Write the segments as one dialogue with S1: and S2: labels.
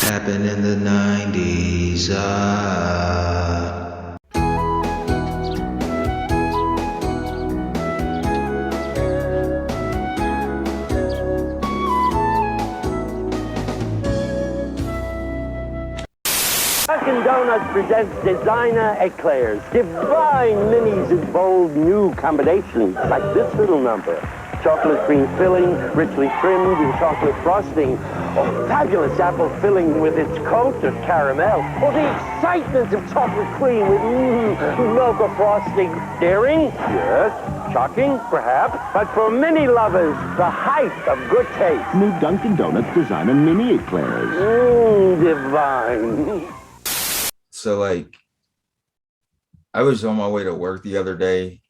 S1: Happened in the 90s.
S2: Dunkin' Donuts presents designer eclairs, divine minis in bold new combinations, like this little number. Chocolate cream filling, richly trimmed in chocolate frosting, or fabulous apple filling with its coat of caramel, or the excitement of chocolate cream with mocha frosting. Daring? Yes. Shocking? Perhaps. But for mini lovers, the height of good taste.
S3: New Dunkin' Donuts designer mini eclairs.
S2: Divine.
S4: So, like, I was on my way to work the other day,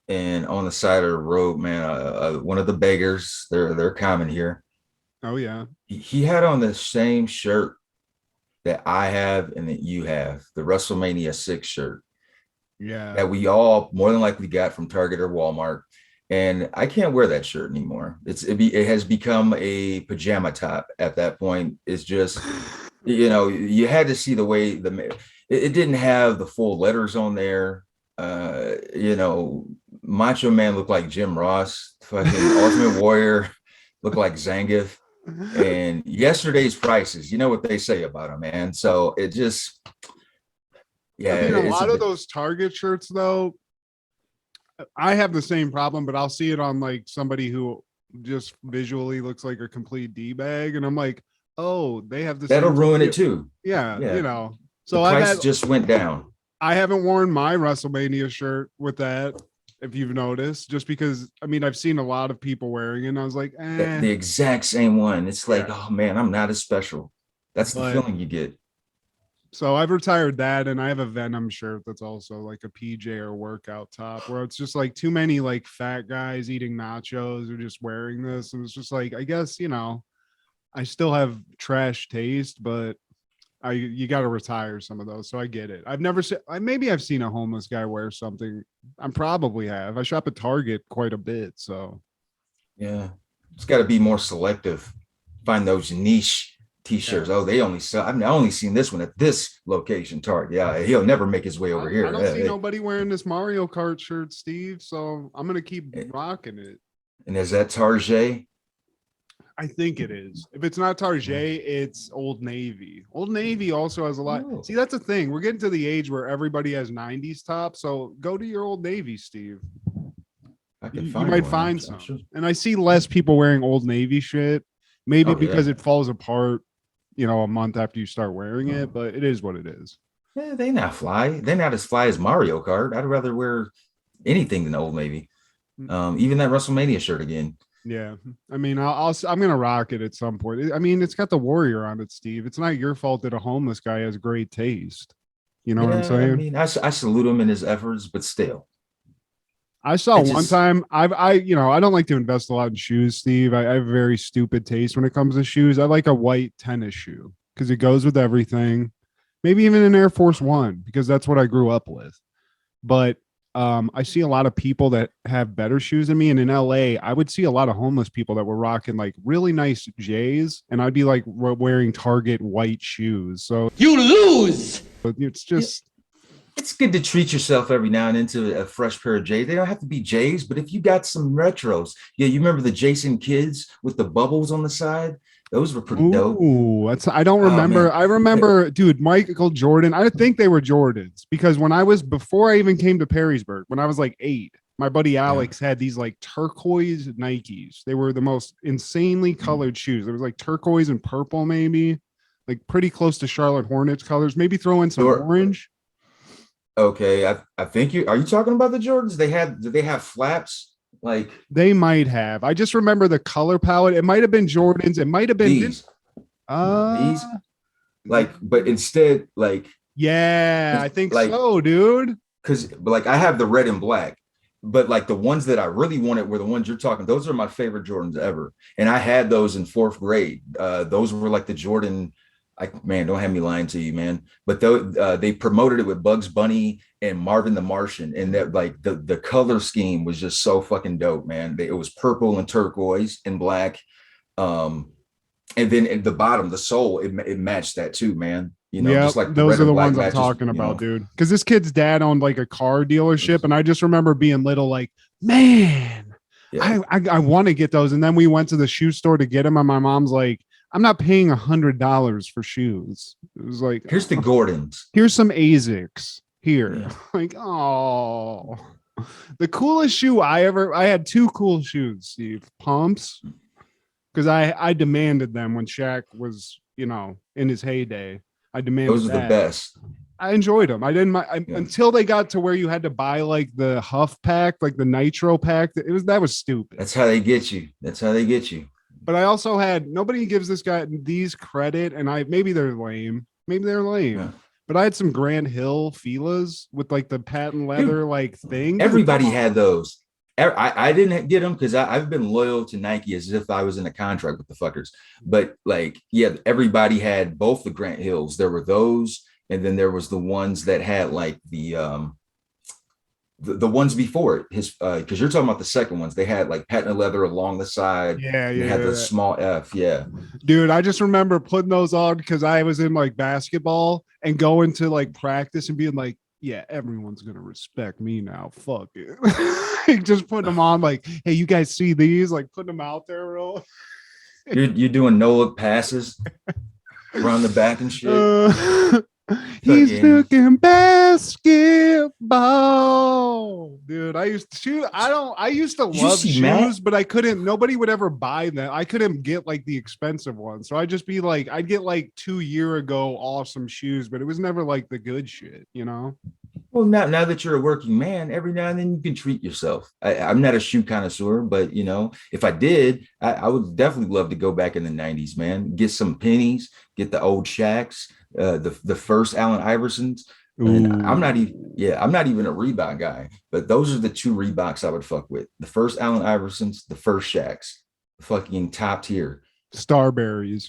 S4: and on the side of the road, man, one of the beggars, they're common here.
S5: Oh yeah.
S4: He had on the same shirt that I have and that you have, the WrestleMania 6 shirt
S5: Yeah.
S4: that we all more than likely got from Target or Walmart. And I can't wear that shirt anymore. It has become a pajama top at that point. It's just, you had to see the way it didn't have the full letters on there. Macho Man looked like Jim Ross, fucking Ultimate Warrior looked like Zangief, and yesterday's prices, you know what they say about them, man. So it just, yeah.
S5: I mean, a lot of those Target shirts, though, I have the same problem, but I'll see it on like somebody who just visually looks like a complete D-bag, and I'm like, oh, they have this.
S4: That'll ruin it too.
S5: Yeah. So
S4: the price just went down.
S5: I haven't worn my WrestleMania shirt with that, if you've noticed, just because, I mean, I've seen a lot of people wearing it, and I was like,
S4: The exact same one. It's like, oh man, I'm not as special. That's the feeling you get.
S5: So I've retired that, and I have a Venom shirt that's also like a PJ or workout top, where it's just like too many like fat guys eating nachos or just wearing this. And it's just like, I guess, I still have trash taste, but you got to retire some of those. So I get it. I've never seen, maybe I've seen a homeless guy wear something. I probably have. I shop at Target quite a bit. So
S4: yeah, it's got to be more selective. Find those niche t-shirts. Yeah. Oh, they only sell. I've only seen this one at this location, Target. Yeah, he'll never make his way over here.
S5: I don't see nobody wearing this Mario Kart shirt, Steve. So I'm gonna keep rocking it.
S4: And is that Target?
S5: I think it is. If it's not Target, it's Old Navy. Old Navy also has a lot. Oh. See, that's the thing. We're getting to the age where everybody has 90s tops. So go to your Old Navy, Steve. You might find some. Sure. And I see less people wearing Old Navy shit. Maybe because it falls apart, a month after you start wearing it. But it is what it is.
S4: Yeah, they not fly. They're not as fly as Mario Kart. I'd rather wear anything than Old Navy. Even that WrestleMania shirt again.
S5: Yeah, I mean, I'm gonna rock it at some point. I mean, it's got the Warrior on it, Steve. It's not your fault that a homeless guy has great taste. You know what I'm saying?
S4: I mean, I salute him in his efforts, but still.
S5: I saw one time. I don't like to invest a lot in shoes, Steve. I have very stupid taste when it comes to shoes. I like a white tennis shoe because it goes with everything. Maybe even an Air Force One because that's what I grew up with. But I see a lot of people that have better shoes than me. And in LA, I would see a lot of homeless people that were rocking like really nice J's. And I'd be like wearing Target white shoes. So
S6: you lose.
S5: It's just.
S4: It's good to treat yourself every now and then to a fresh pair of J's. They don't have to be J's, but if you got some retros. Yeah, you remember the Jason Kids with the bubbles on the side? Those were pretty dope.
S5: Ooh, I don't remember. I remember, dude, Michael Jordan. I think they were Jordans because before I even came to Perrysburg, when I was like 8, my buddy Alex had these like turquoise Nikes. They were the most insanely colored shoes. It was like turquoise and purple, maybe like pretty close to Charlotte Hornets colors. Maybe throw in some orange.
S4: Okay, I think are you talking about the Jordans? Did they have flaps? Like
S5: they might have. I just remember the color palette. It might have been Jordans. It might have been
S4: these. Like, but instead, like,
S5: yeah, I think like, so, dude.
S4: Because like I have the red and black, but like the ones that I really wanted were the ones you're talking. Those are my favorite Jordans ever, and I had those in 4th grade. Those were like the Jordan. Man, don't have me lying to you, man. But they promoted it with Bugs Bunny and Marvin the Martian, and that like the color scheme was just so fucking dope, man. It was purple and turquoise and black, and And then at the bottom, the sole, it matched that too, man. You know,
S5: Yeah,
S4: just like the
S5: those
S4: red
S5: are
S4: and
S5: the
S4: black
S5: ones I'm
S4: matches,
S5: talking
S4: you
S5: about,
S4: know.
S5: dude. Because this kid's dad owned like a car dealership, and I just remember being little, like, man,
S4: Yeah.
S5: I want to get those. And then we went to the shoe store to get them, and my mom's like, I'm not paying $100 for shoes. It was like,
S4: Here's the Gordons.
S5: here's some Asics here.
S4: Yeah.
S5: Like, oh, the coolest shoe I had two cool shoes, Steve. Pumps, because I demanded them when Shaq was, you know, in his heyday. I demanded
S4: Those are the
S5: that.
S4: best.
S5: I enjoyed them. I didn't
S4: Yeah.
S5: until they got to where you had to buy like the Huff pack, like the Nitro pack. That was stupid.
S4: That's how they get you. That's how they get you.
S5: But I also had nobody gives this guy these credit, and maybe they're lame. Maybe they're lame.
S4: Yeah.
S5: But I had some Grand Hill Fila's with like the patent leather like thing.
S4: Everybody had those. I didn't get them because I've been loyal to Nike as if I was in a contract with the fuckers. But like, yeah, everybody had both the Grant Hills. There were those, and then there was the ones that had like the ones before it. His because you're talking about the second ones. They had like patent leather along the side.
S5: Yeah,
S4: They had the small F. Yeah,
S5: dude. I just remember putting those on because I was in like basketball and going to like practice and being like, yeah, everyone's gonna respect me now. Fuck it. Like, just putting them on, like, hey, you guys see these? Like putting them out there, real.
S4: you're doing no look passes around the back and shit.
S5: He's looking basketball, dude. I used to shoot. I used to love shoes, Matt? But I couldn't. Nobody would ever buy them. I couldn't get like the expensive ones, so I'd just be like, I'd get like 2 years ago awesome shoes, but it was never like the good shit, you know.
S4: Well, now that you're a working man, every now and then you can treat yourself. I'm not a shoe connoisseur, but you know, if I did, I would definitely love to go back in the 90s, man. Get some pennies, get the old Shaqs, the first Allen Iversons. And I'm not even a Reebok guy, but those are the two Reeboks I would fuck with. The first Allen Iversons, the first Shaqs, fucking top tier.
S5: Starberries.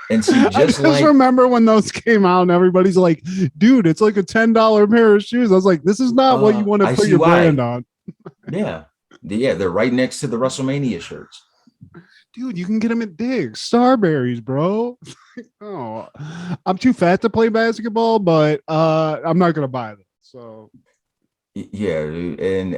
S4: And see, I just
S5: remember when those came out and everybody's like, dude, it's like a $10 pair of shoes. I was like, this is not what you want to put your brand on.
S4: Yeah, they're right next to the WrestleMania shirts.
S5: Dude, you can get them at Dick's. Starberries, bro. Oh, I'm too fat to play basketball, but I'm not gonna buy them. So
S4: yeah, and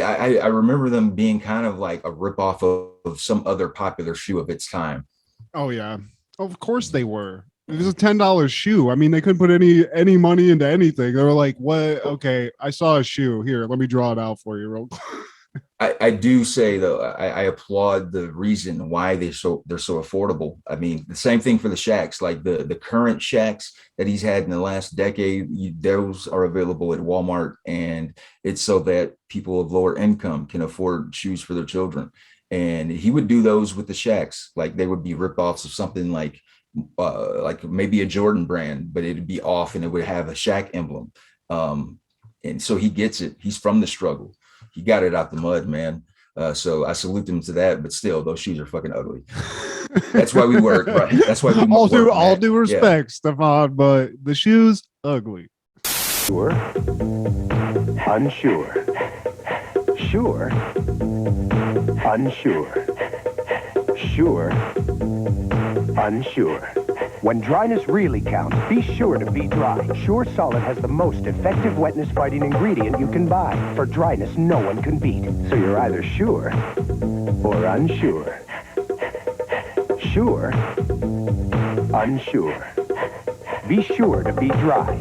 S4: I remember them being kind of like a ripoff of some other popular shoe of its time.
S5: Oh yeah, of course they were. It was a $10 shoe. I mean, they couldn't put any money into anything. They were like, "What? Okay, I saw a shoe. Here, let me draw it out for you, real quick."
S4: I do say though, I applaud the reason why they're so affordable. I mean, the same thing for the Shaqs, like the current Shaqs that he's had in the last decade, those are available at Walmart, and it's so that people of lower income can afford shoes for their children. And he would do those with the Shaqs, like they would be ripoffs of something like maybe a Jordan brand, but it'd be off and it would have a Shaq emblem. And so he gets it. He's from the struggle. He got it out the mud, man. So I salute him to that. But still, those shoes are fucking ugly. That's why we work, right? That's why we
S5: all due respect, Stefan, but the shoes ugly.
S2: Sure. Unsure. Sure. Unsure. Sure. Unsure. When dryness really counts, be sure to be dry. Sure Solid has the most effective wetness-fighting ingredient you can buy. For dryness no one can beat. So you're either sure or unsure. Sure. Unsure. Be sure to be dry.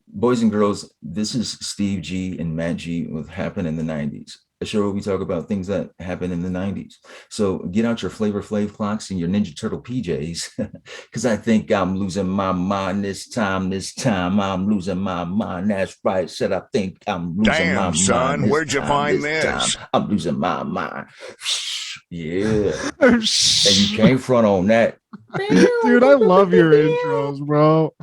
S4: Boys and girls, this is Steve G and Matt G with Happen in the 90s. A show where we talk about things that happen in the 90s. So get out your Flavor Flav clocks and your Ninja Turtle PJs, because I think I'm losing my mind this time. I'm losing my mind. That's right. Said I think I'm losing my mind.
S6: Son, where'd you find this?
S4: I'm losing my mind. Yeah. And you can't front on that.
S5: Dude, I love your intros, bro.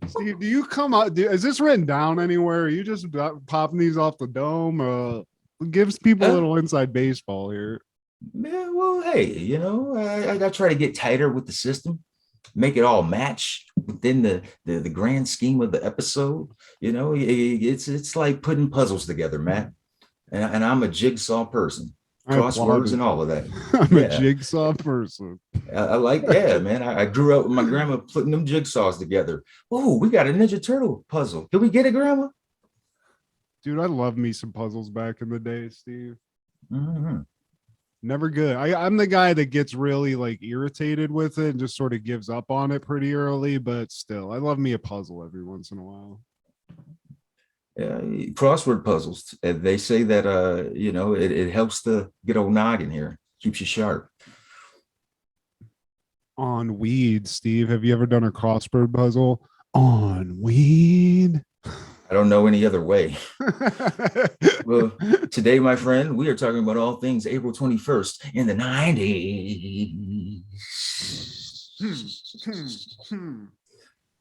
S5: Steve, do you come out? Is this written down anywhere? Are you just popping these off the dome? Gives people a little inside baseball here.
S4: Yeah, well, hey, you know, I try to get tighter with the system, make it all match within the grand scheme of the episode. You know, it's like putting puzzles together, Matt. and I'm a jigsaw person,
S5: I applaud
S4: crosswords
S5: it.
S4: and all of that.
S5: I'm a
S4: Yeah,
S5: jigsaw person.
S4: I like. Yeah, man. I grew up with my grandma putting them jigsaws together. Oh, we got a Ninja Turtle puzzle. Can we get it, Grandma?
S5: Dude, I love me some puzzles back in the day, Steve.
S4: Mhm.
S5: Never good. I'm the guy that gets really like irritated with it and just sort of gives up on it pretty early, but still, I love me a puzzle every once in a while.
S4: Yeah, crossword puzzles. They say that it helps to get old noggin here, keeps you sharp.
S5: On weed, Steve, have you ever done a crossword puzzle on weed?
S4: I don't know any other way. Well, today, my friend, we are talking about all things April 21st in the 90s.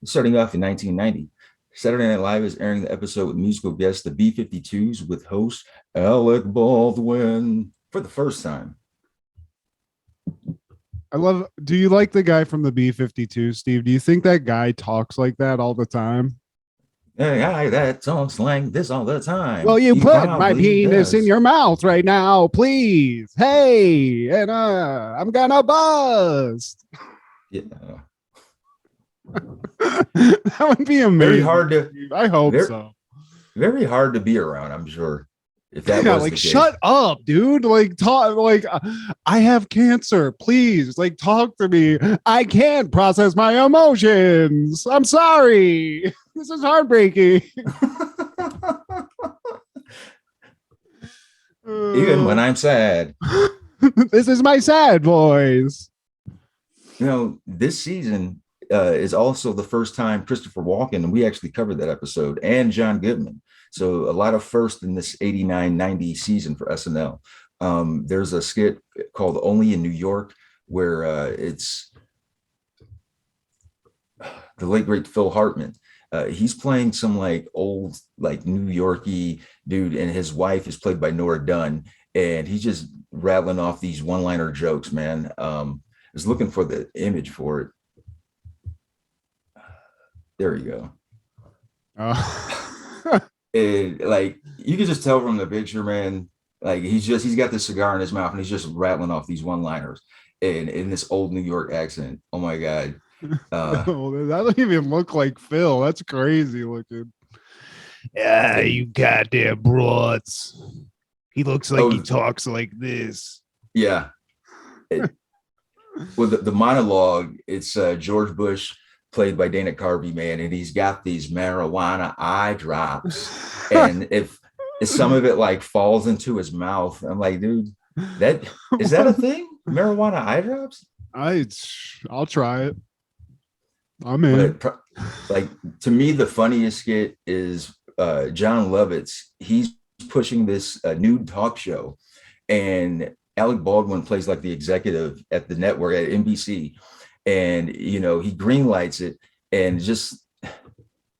S4: Starting off in 1990, Saturday Night Live is airing the episode with musical guests, the B-52s, with host Alec Baldwin for the first time.
S5: Do you like the guy from the B-52, Steve? Do you think that guy talks like that all the time?
S4: A guy that talks like this all the time.
S5: Well, you
S4: He
S5: put my
S4: probably
S5: penis in
S4: does.
S5: your mouth right now, please. Hey, and I'm gonna bust.
S4: Yeah.
S5: That would be amazing.
S4: Very hard to
S5: I hope
S4: very,
S5: so.
S4: very hard to be around, I'm sure. If that
S5: Yeah,
S4: was
S5: like
S4: the
S5: shut
S4: case.
S5: up, dude. Like talk like I have cancer. Please, like talk to me. I can't process my emotions. I'm sorry. This is heartbreaking.
S4: Even when I'm sad.
S5: This is my sad voice.
S4: This season is also the first time Christopher Walken, and we actually covered that episode, and John Goodman. So a lot of first in this 89-90 season for SNL. There's a skit called Only in New York where it's the late great Phil Hartman. He's playing some like old like New Yorkie dude, and his wife is played by Nora Dunn, and he's just rattling off these one-liner jokes, man. I was looking for the image for it. There you go. And like you can just tell from the picture, man, like he's got this cigar in his mouth and he's just rattling off these one-liners and in this old New York accent. Oh my God.
S5: That don't even look like Phil. That's crazy looking. Yeah, you goddamn broads. He looks like he talks like this.
S4: Yeah. Well, the monologue, it's George Bush played by Dana Carvey, man, and he's got these marijuana eye drops. And if some of it like falls into his mouth, I'm like, dude, is that a thing? Marijuana eye drops?
S5: I'll try it. I'm in.
S4: But like to me, the funniest skit is John Lovitz. He's pushing this nude talk show, and Alec Baldwin plays like the executive at the network at NBC, and he greenlights it, and just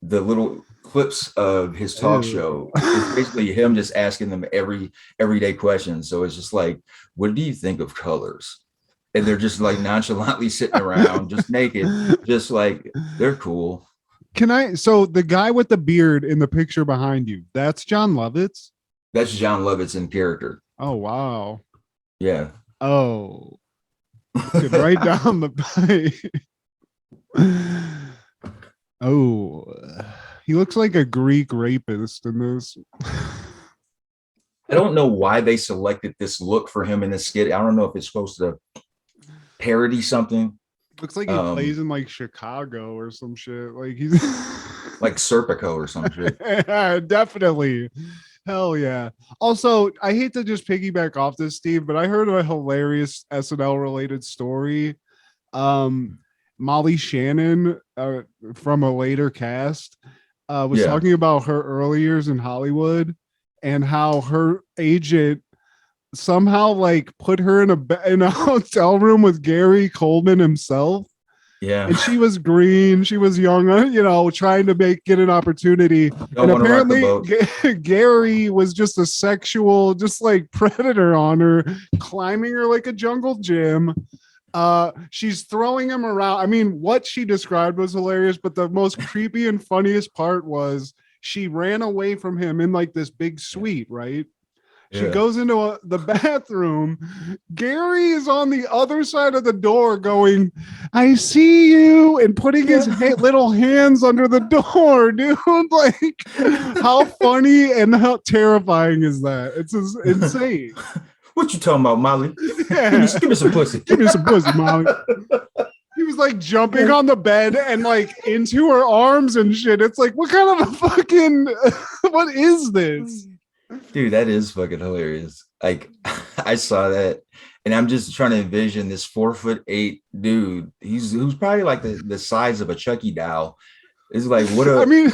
S4: the little clips of his talk show is basically him just asking them everyday questions. So it's just like, what do you think of colors? And they're just like nonchalantly sitting around, just naked, just like they're cool.
S5: So the guy with the beard in the picture behind you, that's John Lovitz?
S4: That's John Lovitz in character.
S5: Oh, wow.
S4: Yeah.
S5: Oh. Right down the pipe. Oh. He looks like a Greek rapist in this.
S4: I don't know why they selected this look for him in this skit. I don't know if it's supposed to parody something.
S5: Looks like he plays in like Chicago or some shit. Like he's
S4: like Serpico or some shit.
S5: Yeah, definitely. Hell yeah. Also, I hate to just piggyback off this, Steve, but I heard a hilarious SNL related story. Molly Shannon from a later cast was talking about her early years in Hollywood and how her agent somehow like put her in a hotel room with Gary Coleman himself.
S4: Yeah.
S5: And she was green. She was young, trying to get an opportunity. And apparently Gary was just a sexual, just like predator on her, climbing her like a jungle gym. She's throwing him around. I mean, what she described was hilarious, but the most creepy and funniest part was she ran away from him in like this big suite, right? She
S4: Yeah.
S5: goes into the bathroom. Gary is on the other side of the door going, I see you, and putting his little hands under the door, dude. Like, how funny and how terrifying is that? It's insane.
S4: What you talking about, Molly?
S5: Yeah.
S4: Give me some pussy.
S5: Give me some pussy, Molly. He was like jumping on the bed and like into her arms and shit. It's like, what kind of a fucking, what is this?
S4: Dude, that is fucking hilarious. Like, I saw that, and I'm just trying to envision this 4'8" dude. Who's probably like the size of a Chucky doll. It's like, what a,
S5: I mean,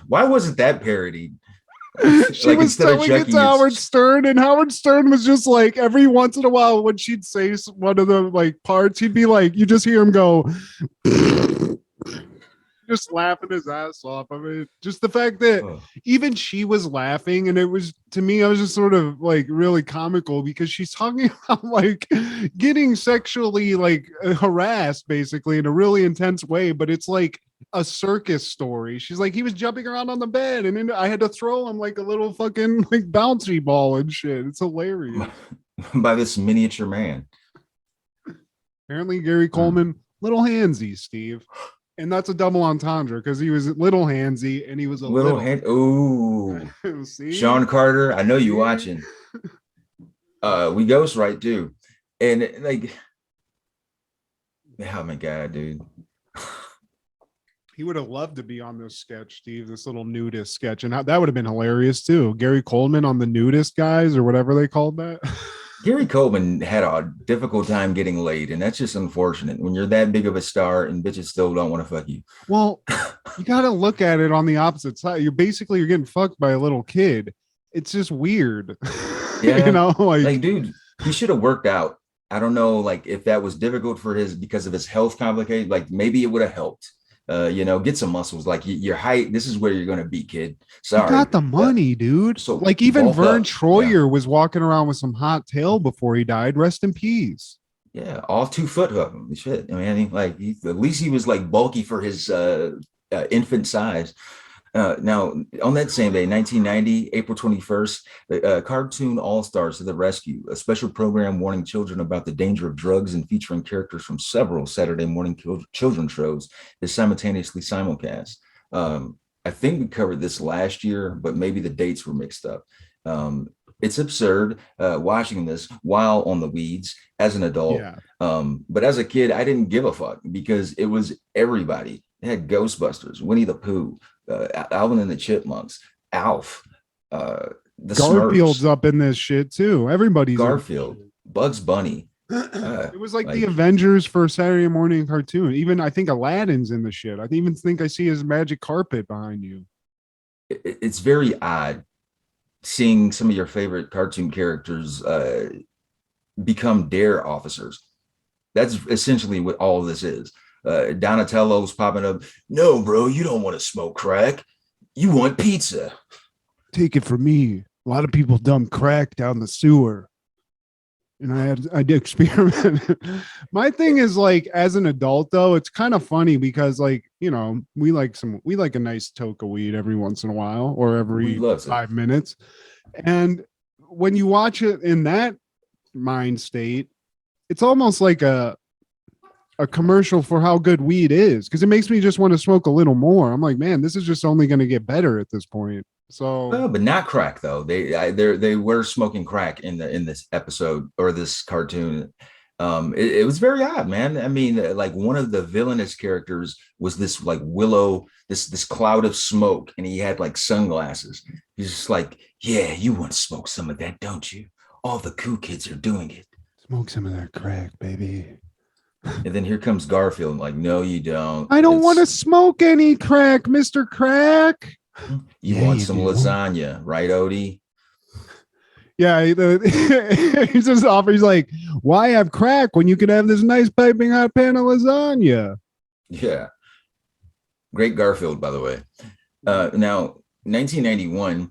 S4: why wasn't that parodied?
S5: She
S4: Like,
S5: was
S4: instead of
S5: telling it
S4: Chucky,
S5: to Howard Stern, and Howard Stern was just like, every once in a while when she'd say one of the like parts, he'd be like, you just hear him go, just laughing his ass off. I mean, just the fact that even she was laughing, and it was, to me, I was just sort of like really comical because she's talking about like getting sexually like harassed basically in a really intense way, but it's like a circus story. She's like, he was jumping around on the bed and then I had to throw him like a little fucking like bouncy ball and shit. It's hilarious.
S4: by this miniature man.
S5: Apparently Gary Coleman, little handsy, Steve. And that's a double entendre because he was little handsy and he was a little
S4: hand. Ooh,
S5: See?
S4: Sean Carter, I know you watching. We ghost right too, and like, oh my god, dude.
S5: He would have loved to be on this sketch, Steve, this little nudist sketch, and that would have been hilarious too. Gary Coleman on the nudist guys or whatever they called that.
S4: Gary Coleman had a difficult time getting laid, and that's just unfortunate when you're that big of a star and bitches still don't want to fuck you.
S5: Well, you got to look at it on the opposite side. You're getting fucked by a little kid. It's just weird.
S4: Yeah,
S5: you know, like
S4: dude, he should have worked out. I don't know, like if that was difficult for because of his health complications, like maybe it would have helped. Get some muscles. Like your height, this is where you're gonna be, kid. Sorry,
S5: you got the money, dude.
S4: So
S5: like even Vern
S4: up.
S5: Troyer was walking around with some hot tail before he died. Rest in peace.
S4: Yeah, all 2 foot of him. Shit. I mean, like at least he was like bulky for his infant size. Now, on that same day, 1990, April 21st, the cartoon All-Stars to the Rescue, a special program warning children about the danger of drugs and featuring characters from several Saturday morning children's shows, is simultaneously simulcast. I think we covered this last year, but maybe the dates were mixed up. It's absurd watching this while on the weeds as an adult.
S5: Yeah.
S4: But as a kid, I didn't give a fuck because it was everybody. It had Ghostbusters, Winnie the Pooh, Alvin and the Chipmunks, Alf, the
S5: Garfield's
S4: Smurfs,
S5: up in this shit too. Everybody's
S4: Garfield, Bugs Bunny.
S5: It was like the Avengers for Saturday morning cartoon. Even I think Aladdin's in the shit. I even think I see his magic carpet behind you.
S4: It's very odd seeing some of your favorite cartoon characters become dare officers. That's essentially what all of this is. Donatello's popping up. No, bro, you don't want to smoke crack. You want pizza.
S5: Take it from me. A lot of people dump crack down the sewer. And I did experiment. My thing is like, as an adult though, it's kind of funny because like, you know, we like a nice toke of weed every once in a while or every 5 minutes. And when you watch it in that mind state, it's almost like a commercial for how good weed is, because it makes me just want to smoke a little more. I'm like, man, this is just only going to get better at this point. So,
S4: but not crack though. They were smoking crack in this episode or this cartoon. It was very odd, man. I mean, like one of the villainous characters was this like Willow, this cloud of smoke, and he had like sunglasses. He's just like, yeah, you want to smoke some of that, don't you? All the cool kids are doing it.
S5: Smoke some of that crack, baby.
S4: And then here comes Garfield, like, no, you don't.
S5: I don't want to smoke any crack, Mr. Crack.
S4: You want some lasagna, right, Odie?
S5: Yeah, he's just offering. He's like, why have crack when you could have this nice piping hot pan of lasagna?
S4: Yeah. Great Garfield, by the way. Now, 1991,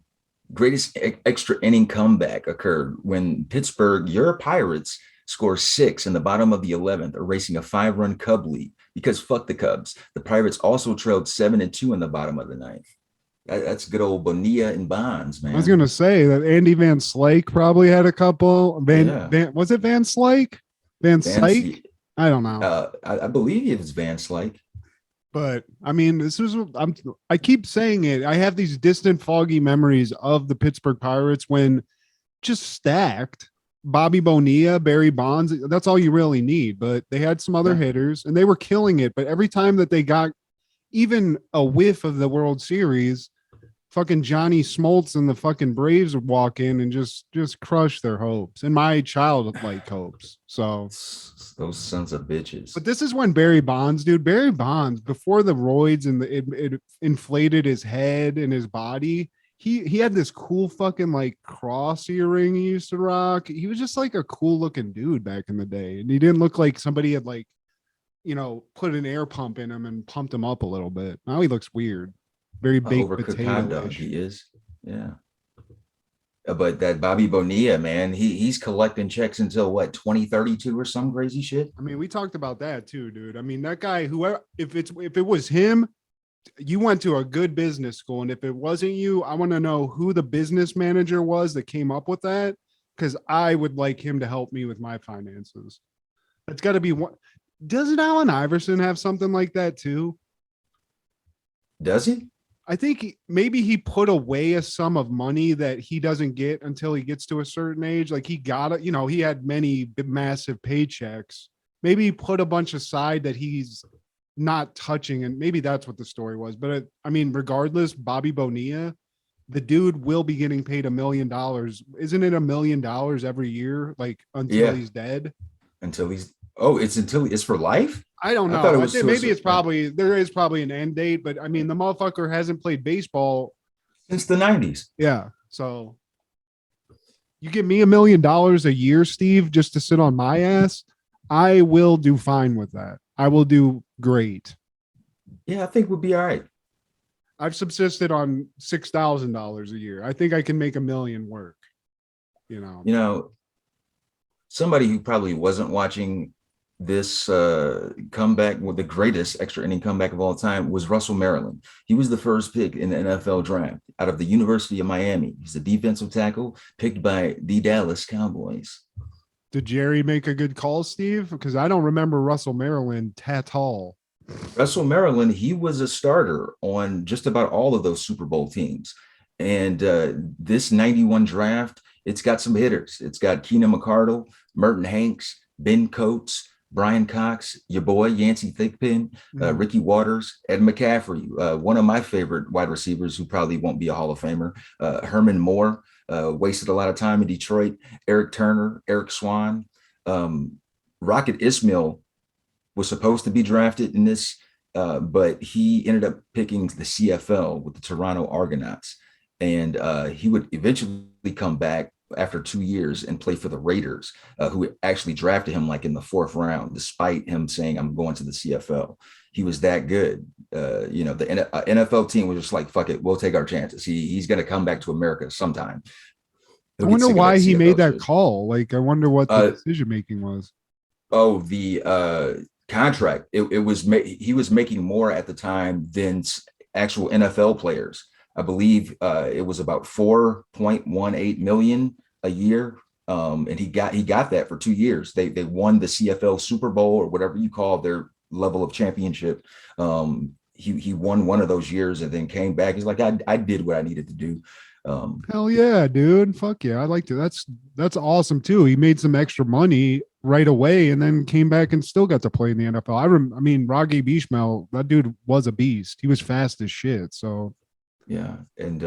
S4: greatest extra inning comeback occurred when Pittsburgh, your Pirates, score 6 in the bottom of the 11th, erasing a 5-run Cub lead because fuck the Cubs. The Pirates also trailed 7-2 in the bottom of the 9th. That's good old Bonilla and Bonds,
S5: I was
S4: man.
S5: gonna say that Andy Van Slyke probably had a couple.
S4: Yeah.
S5: Was it Van Slyke? Van
S4: Vance,
S5: Syke? I don't know.
S4: I believe it was Vance like.
S5: But I mean, I keep saying it. I have these distant, foggy memories of the Pittsburgh Pirates when just stacked. Bobby Bonilla, Barry Bonds, that's all you really need. But they had some other
S4: Yeah.
S5: hitters and they were killing it. But every time that they got even a whiff of the World Series, fucking Johnny Smoltz and the fucking Braves would walk in and just crush their hopes and my childlike hopes. So,
S4: Those sons of bitches.
S5: but this is when Barry Bonds, dude, Barry Bonds before the roids and it inflated his head and his body. He had this cool fucking like cross earring he used to rock. He was just like a cool looking dude back in the day, and he didn't look like somebody had like, put an air pump in him and pumped him up a little bit. Now he looks weird, very baked
S4: Overcooked hot dog.
S5: potato-ish.
S4: He is. Yeah. But that Bobby Bonilla, man, he's collecting checks until what, 2032 or some crazy shit.
S5: I mean, we talked about that too, dude. I mean, that guy, whoever, if it was him, you went to a good business school, and if it wasn't you, I want to know who the business manager was that came up with that, because I would like him to help me with my finances. That's got to be one. Doesn't Allen Iverson have something like that too?
S4: Does he?
S5: I think maybe he put away a sum of money that he doesn't get until he gets to a certain age. Like he got it, he had many massive paychecks. Maybe he put a bunch aside that he's not touching, and maybe that's what the story was. But I mean, regardless, Bobby Bonilla, the dude will be getting paid $1 million. Isn't it $1 million every year, like until he's dead?
S4: Until he's it's for life.
S5: I don't know.
S4: I thought it
S5: I
S4: was
S5: think maybe there is probably an end date, but I mean, the motherfucker hasn't played baseball
S4: since the 90s.
S5: Yeah. So you give me $1 million a year, Steve, just to sit on my ass, I will do fine with that. I will do great.
S4: Yeah, I think we'll be all right.
S5: I've subsisted on $6,000 a year. I think I can make $1 million work.
S4: Somebody who probably wasn't watching this comeback with the greatest extra inning comeback of all time was Russell Maryland. He was the first pick in the NFL draft out of the University of Miami. He's a defensive tackle picked by the Dallas Cowboys.
S5: Did Jerry make a good call, Steve? Because I don't remember Russell Maryland at all.
S4: Russell Maryland, he was a starter on just about all of those Super Bowl teams. And this 91 draft, it's got some hitters. It's got Keenan McCardle, Merton Hanks, Ben Coates, Brian Cox, your boy Yancey Thigpen, Ricky Waters, Ed McCaffrey, one of my favorite wide receivers who probably won't be a Hall of Famer, Herman Moore, wasted a lot of time in Detroit, Eric Turner, Eric Swan, Rocket Ismail was supposed to be drafted in this, but he ended up picking the CFL with the Toronto Argonauts. And he would eventually come back after 2 years and play for the Raiders, who actually drafted him like in the 4th round, despite him saying, I'm going to the CFL. He was that good. The NFL team was just like, fuck it, we'll take our chances. He's going to come back to America sometime.
S5: I wonder why he made that call. Like, I wonder what the decision making was.
S4: Oh, the contract. He was making more at the time than actual NFL players. I believe it was about 4.18 million a year. And he got that for 2 years. They won the CFL Super Bowl or whatever you call their level of championship. He won one of those years and then came back. He's like, I did what I needed to do.
S5: Hell yeah, dude. Fuck yeah. I like to. That's awesome too. He made some extra money right away and then came back and still got to play in the NFL. I mean, Raggy Bishmael, that dude was a beast. He was fast as shit. So
S4: yeah, and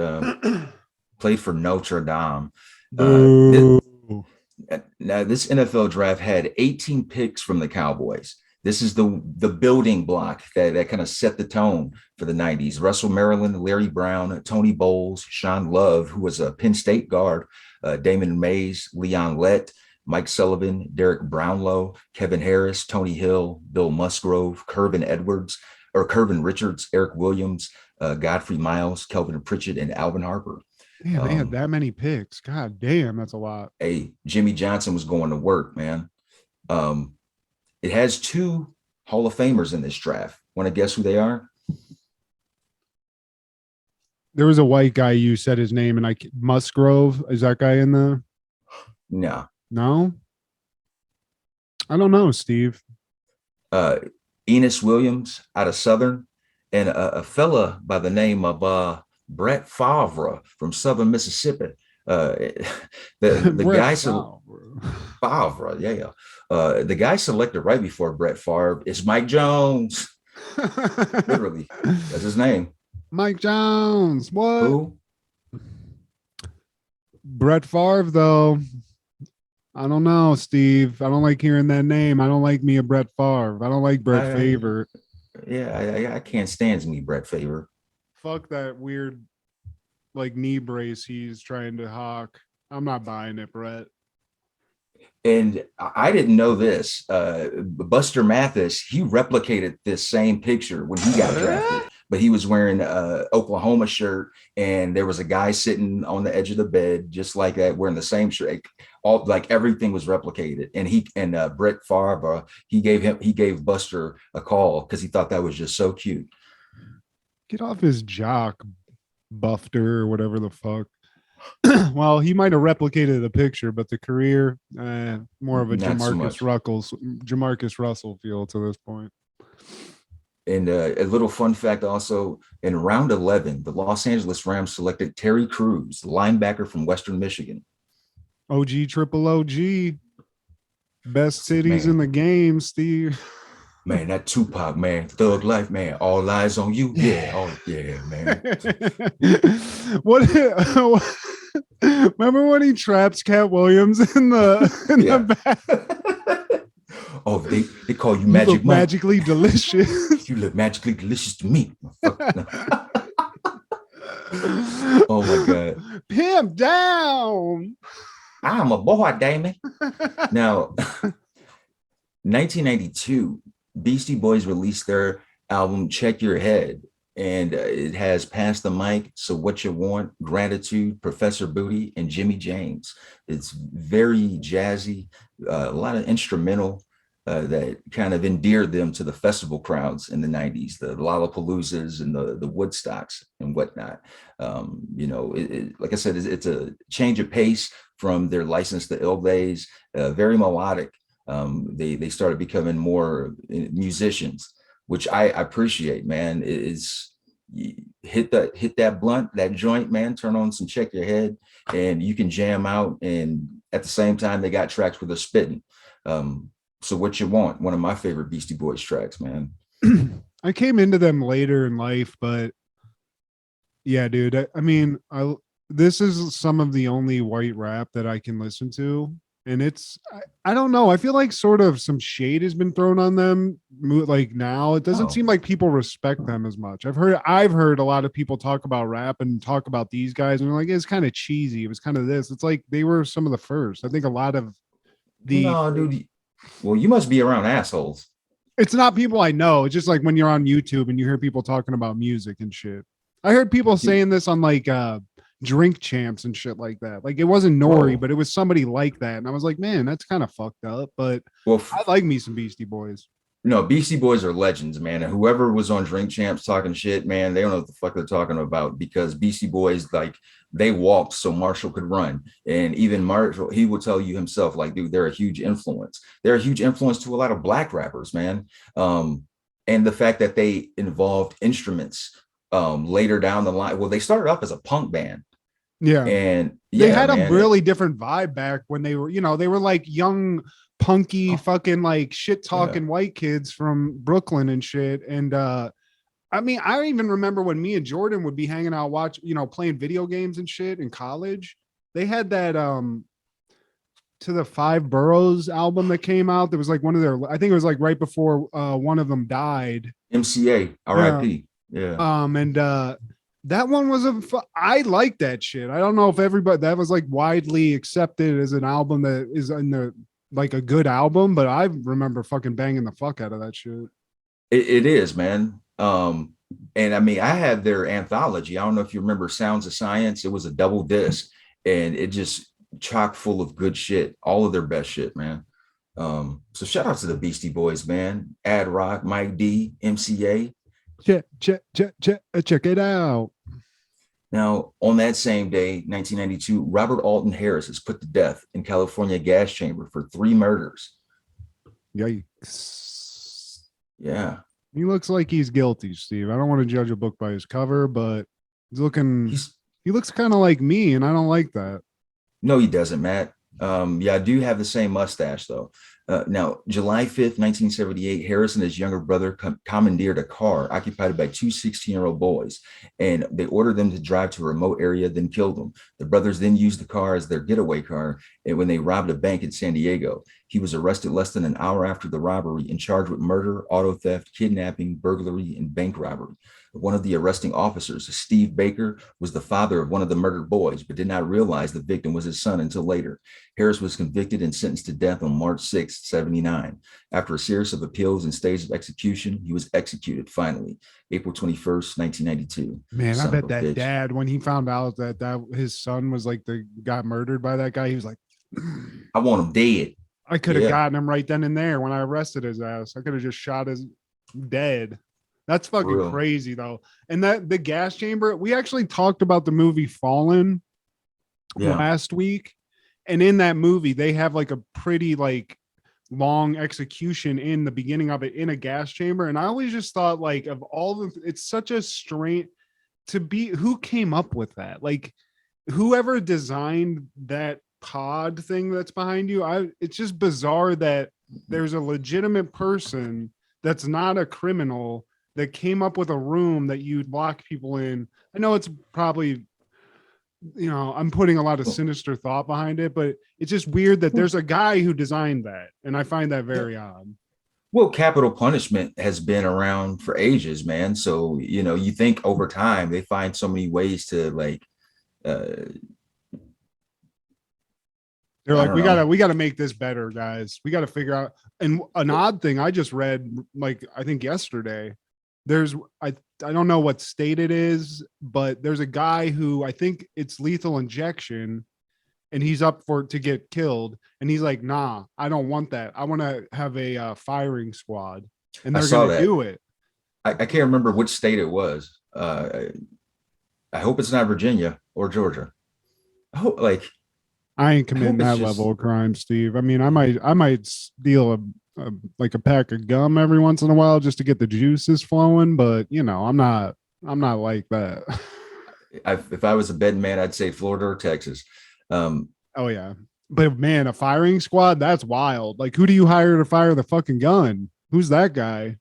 S4: played for Notre Dame. Now this NFL draft had 18 picks from the Cowboys. This is the building block that kind of set the tone for the 90s. Russell Maryland, Larry Brown, Tony Bowles, Sean Love, who was a Penn State guard, Damon Mays, Leon Lett, Mike Sullivan, Derek Brownlow, Kevin Harris, Tony Hill, Bill Musgrove, Curvin Richards, Eric Williams, Godfrey Miles, Kelvin Pritchett, and Alvin Harper.
S5: Yeah, they had that many picks. God damn, that's a lot.
S4: Hey, Jimmy Johnson was going to work, man. It has 2 Hall of Famers in this draft. Want to guess who they are?
S5: There was a white guy. You said his name, and Musgrove. Is that guy in the?
S4: No.
S5: No. I don't know, Steve.
S4: Enos Williams out of Southern, and a fella by the name of Brett Favre from Southern Mississippi. The guy Favre, yeah. The guy selected right before Brett Favre is Mike Jones. Literally, that's his name.
S5: Mike Jones. What?
S4: Who?
S5: Brett Favre, though. I don't know, Steve. I don't like hearing that name. I don't like me a Brett Favre. I don't like Brett Favre.
S4: Yeah, I can't stand me Brett Favre.
S5: Fuck that weird like knee brace he's trying to hawk. I'm not buying it, Brett.
S4: And I didn't know this. Buster Mathis, he replicated this same picture when he got drafted, but he was wearing an Oklahoma shirt, and there was a guy sitting on the edge of the bed just like that, wearing the same shirt. All like everything was replicated. And Brett Favre, he gave Buster a call because he thought that was just so cute.
S5: Get off his jock, Bufter, or whatever the fuck. Well, he might have replicated the picture, but the career, more of a Jamarcus Russell feel to this point.
S4: And a little fun fact also, in round 11, the Los Angeles Rams selected Terry Crews, linebacker from Western Michigan.
S5: OG, triple OG. Best cities in the game, Steve.
S4: Man, that Tupac, man, thug life, man, all eyes on you. Yeah, oh yeah, man.
S5: Remember when he traps Cat Williams in the back?
S4: Oh, they call you Magic Mike.
S5: Magically delicious.
S4: You look magically delicious to me. Oh my God.
S5: Pimp down.
S4: I'm a boy, Damon. Now, 1992, Beastie Boys released their album Check Your Head, and it has Pass the Mic, So What You Want, Gratitude, Professor Booty, and Jimmy James. It's very jazzy, a lot of instrumental that kind of endeared them to the festival crowds in the 90s, the Lollapaloozas and the Woodstocks and whatnot. Like I said, it's a change of pace from their License to Ill days, very melodic. They started becoming more musicians, which I appreciate, man. Hit that blunt, that joint, man, turn on some Check Your Head, and you can jam out. And at the same time, they got tracks where they're spitting. So What You Want, one of my favorite Beastie Boys tracks, man.
S5: I came into them later in life, but yeah, dude, this is some of the only white rap that I can listen to. And I don't know. I feel like sort of some shade has been thrown on them. Like now, it doesn't seem like people respect them as much. I've heard a lot of people talk about rap and talk about these guys, and they're like, it's kind of cheesy. It was kind of this. It's like they were some of the first. I think a lot of
S4: No, dude. Well, you must be around assholes.
S5: It's not people I know. It's just like when you're on YouTube and you hear people talking about music and shit. I heard people saying this on like Drink Champs and shit like that. Like it wasn't Nori, but it was somebody like that. And I was like, man, that's kind of fucked up. But I like me some Beastie Boys.
S4: No, Beastie Boys are legends, man. And whoever was on Drink Champs talking shit, man, they don't know what the fuck they're talking about, because Beastie Boys, like, they walked so Marshall could run. And even Marshall, he will tell you himself, like, dude, they're a huge influence. They're a huge influence to a lot of black rappers, man. And the fact that they involved instruments later down the line. Well, they started off as a punk band.
S5: Yeah.
S4: And
S5: they had a really different vibe back when they were, they were like young, punky, fucking like shit talking white kids from Brooklyn and shit. And I even remember when me and Jordan would be hanging out, playing video games and shit in college. They had that To the Five Boroughs album that came out. There was like one of their, I think it was like right before one of them died.
S4: MCA, RIP. Yeah.
S5: That one was I like that shit. I don't know if everybody, that was like widely accepted as an album that is in the, like a good album, but I remember fucking banging the fuck out of that shit.
S4: It is, man. And I had their anthology. I don't know if you remember Sounds of Science. It was a double disc, and it just chock full of good shit. All of their best shit, man. So shout out to the Beastie Boys, man. Ad Rock, Mike D, MCA.
S5: Check it out.
S4: Now, on that same day, 1992, Robert Alton Harris is put to death in California gas chamber for 3 murders.
S5: Yikes.
S4: Yeah.
S5: He looks like he's guilty, Steve. I don't want to judge a book by his cover, but he looks kind of like me, and I don't like that.
S4: No, he doesn't, Matt. Yeah, I do have the same mustache, though. Now, July 5th, 1978, Harris and his younger brother commandeered a car occupied by two 16-year-old boys, and they ordered them to drive to a remote area, then killed them. The brothers then used the car as their getaway car, and when they robbed a bank in San Diego. He was arrested less than an hour after the robbery and charged with murder, auto theft, kidnapping, burglary, and bank robbery. One of the arresting officers, Steve Baker, was the father of one of the murdered boys, but did not realize the victim was his son until later. Harris was convicted and sentenced to death on March 6, 1979. After a series of appeals and stays of execution, he was executed finally, April 21st, 1992.
S5: Man, I bet that dad, when he found out that his son was like got murdered by that guy, he was like,
S4: I want him dead.
S5: I could have gotten him right then and there when I arrested his ass. I could have just shot his dead. That's fucking crazy, though. And that the gas chamber, we actually talked about the movie Fallen last week. And in that movie, they have like a pretty like long execution in the beginning of it in a gas chamber. And I always just thought like of all the, it's such a strange to be, who came up with that? Like whoever designed that pod thing that's behind you, it's just bizarre that there's a legitimate person that's not a criminal that came up with a room that you'd lock people in. I know it's probably, you know, I'm putting a lot of sinister thought behind it, but it's just weird that there's a guy who designed that. And I find that very odd.
S4: Well, capital punishment has been around for ages, man. So, you know, you think over time they find so many ways to like,
S5: they're like, we gotta make this better, guys. We gotta figure out. And an odd thing I just read, like I think yesterday, I don't know what state it is, but there's a guy who I think it's lethal injection, and he's up to get killed, and he's like, nah, I don't want that. I want to have a firing squad, and they're gonna do it.
S4: I can't remember which state it was. I hope it's not Virginia or Georgia. I hope
S5: I ain't committing that level of crime, Steve. I mean, I might steal a pack of gum every once in a while just to get the juices flowing, but you know, I'm not like that.
S4: If I was a betting man, I'd say Florida or Texas.
S5: Oh yeah, but man, a firing squad, that's wild. Like, who do you hire to fire the fucking gun? Who's that guy?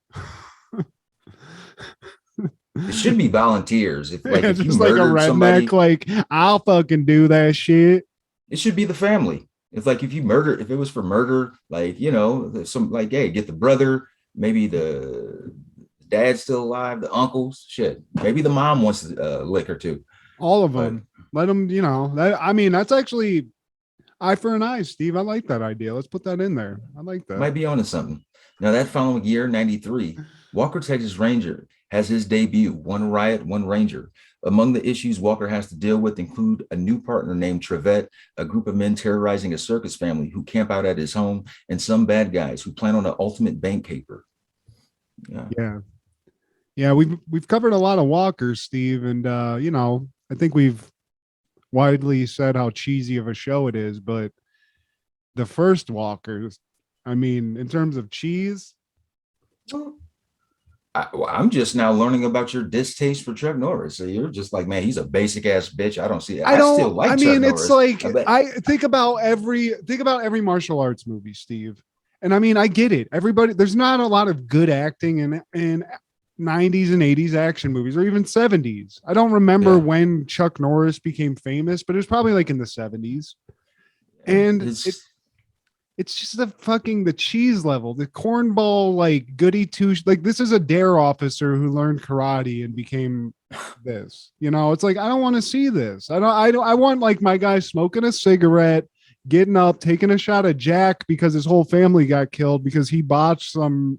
S4: It should be volunteers. If like if
S5: just like a redneck, somebody, like I'll fucking do that shit.
S4: It should be the family. If it was for murder, like, you know, some like, hey, get the brother, maybe the dad's still alive, the uncles, shit. Maybe the mom wants a liquor too.
S5: All of them. Let them, you know, that's actually eye for an eye, Steve. I like that idea. Let's put that in there. I like that.
S4: Might be onto something. Now that following year, 93, Walker, Texas Ranger has his debut, One Riot, One Ranger. Among the issues Walker has to deal with include a new partner named Trivette, a group of men terrorizing a circus family who camp out at his home, and some bad guys who plan on an ultimate bank caper.
S5: Yeah. We've covered a lot of Walkers, Steve, and you know, I think we've widely said how cheesy of a show it is, but the first Walkers, I mean, in terms of cheese.
S4: I'm just now learning about your distaste for Chuck Norris. So you're just like, man, he's a basic ass bitch. I don't see it. I still like Chuck Norris.
S5: It's like I think about every martial arts movie, Steve. And I mean, I get it. Everybody, there's not a lot of good acting in 90s and 80s action movies, or even 70s. I don't remember when Chuck Norris became famous, but it was probably like in the 70s. And it's just the cheese level, the cornball, like goody two, like this is a dare officer who learned karate and became this, you know, it's like, I don't want to see this. I want like my guy smoking a cigarette, getting up, taking a shot of Jack because his whole family got killed because he botched some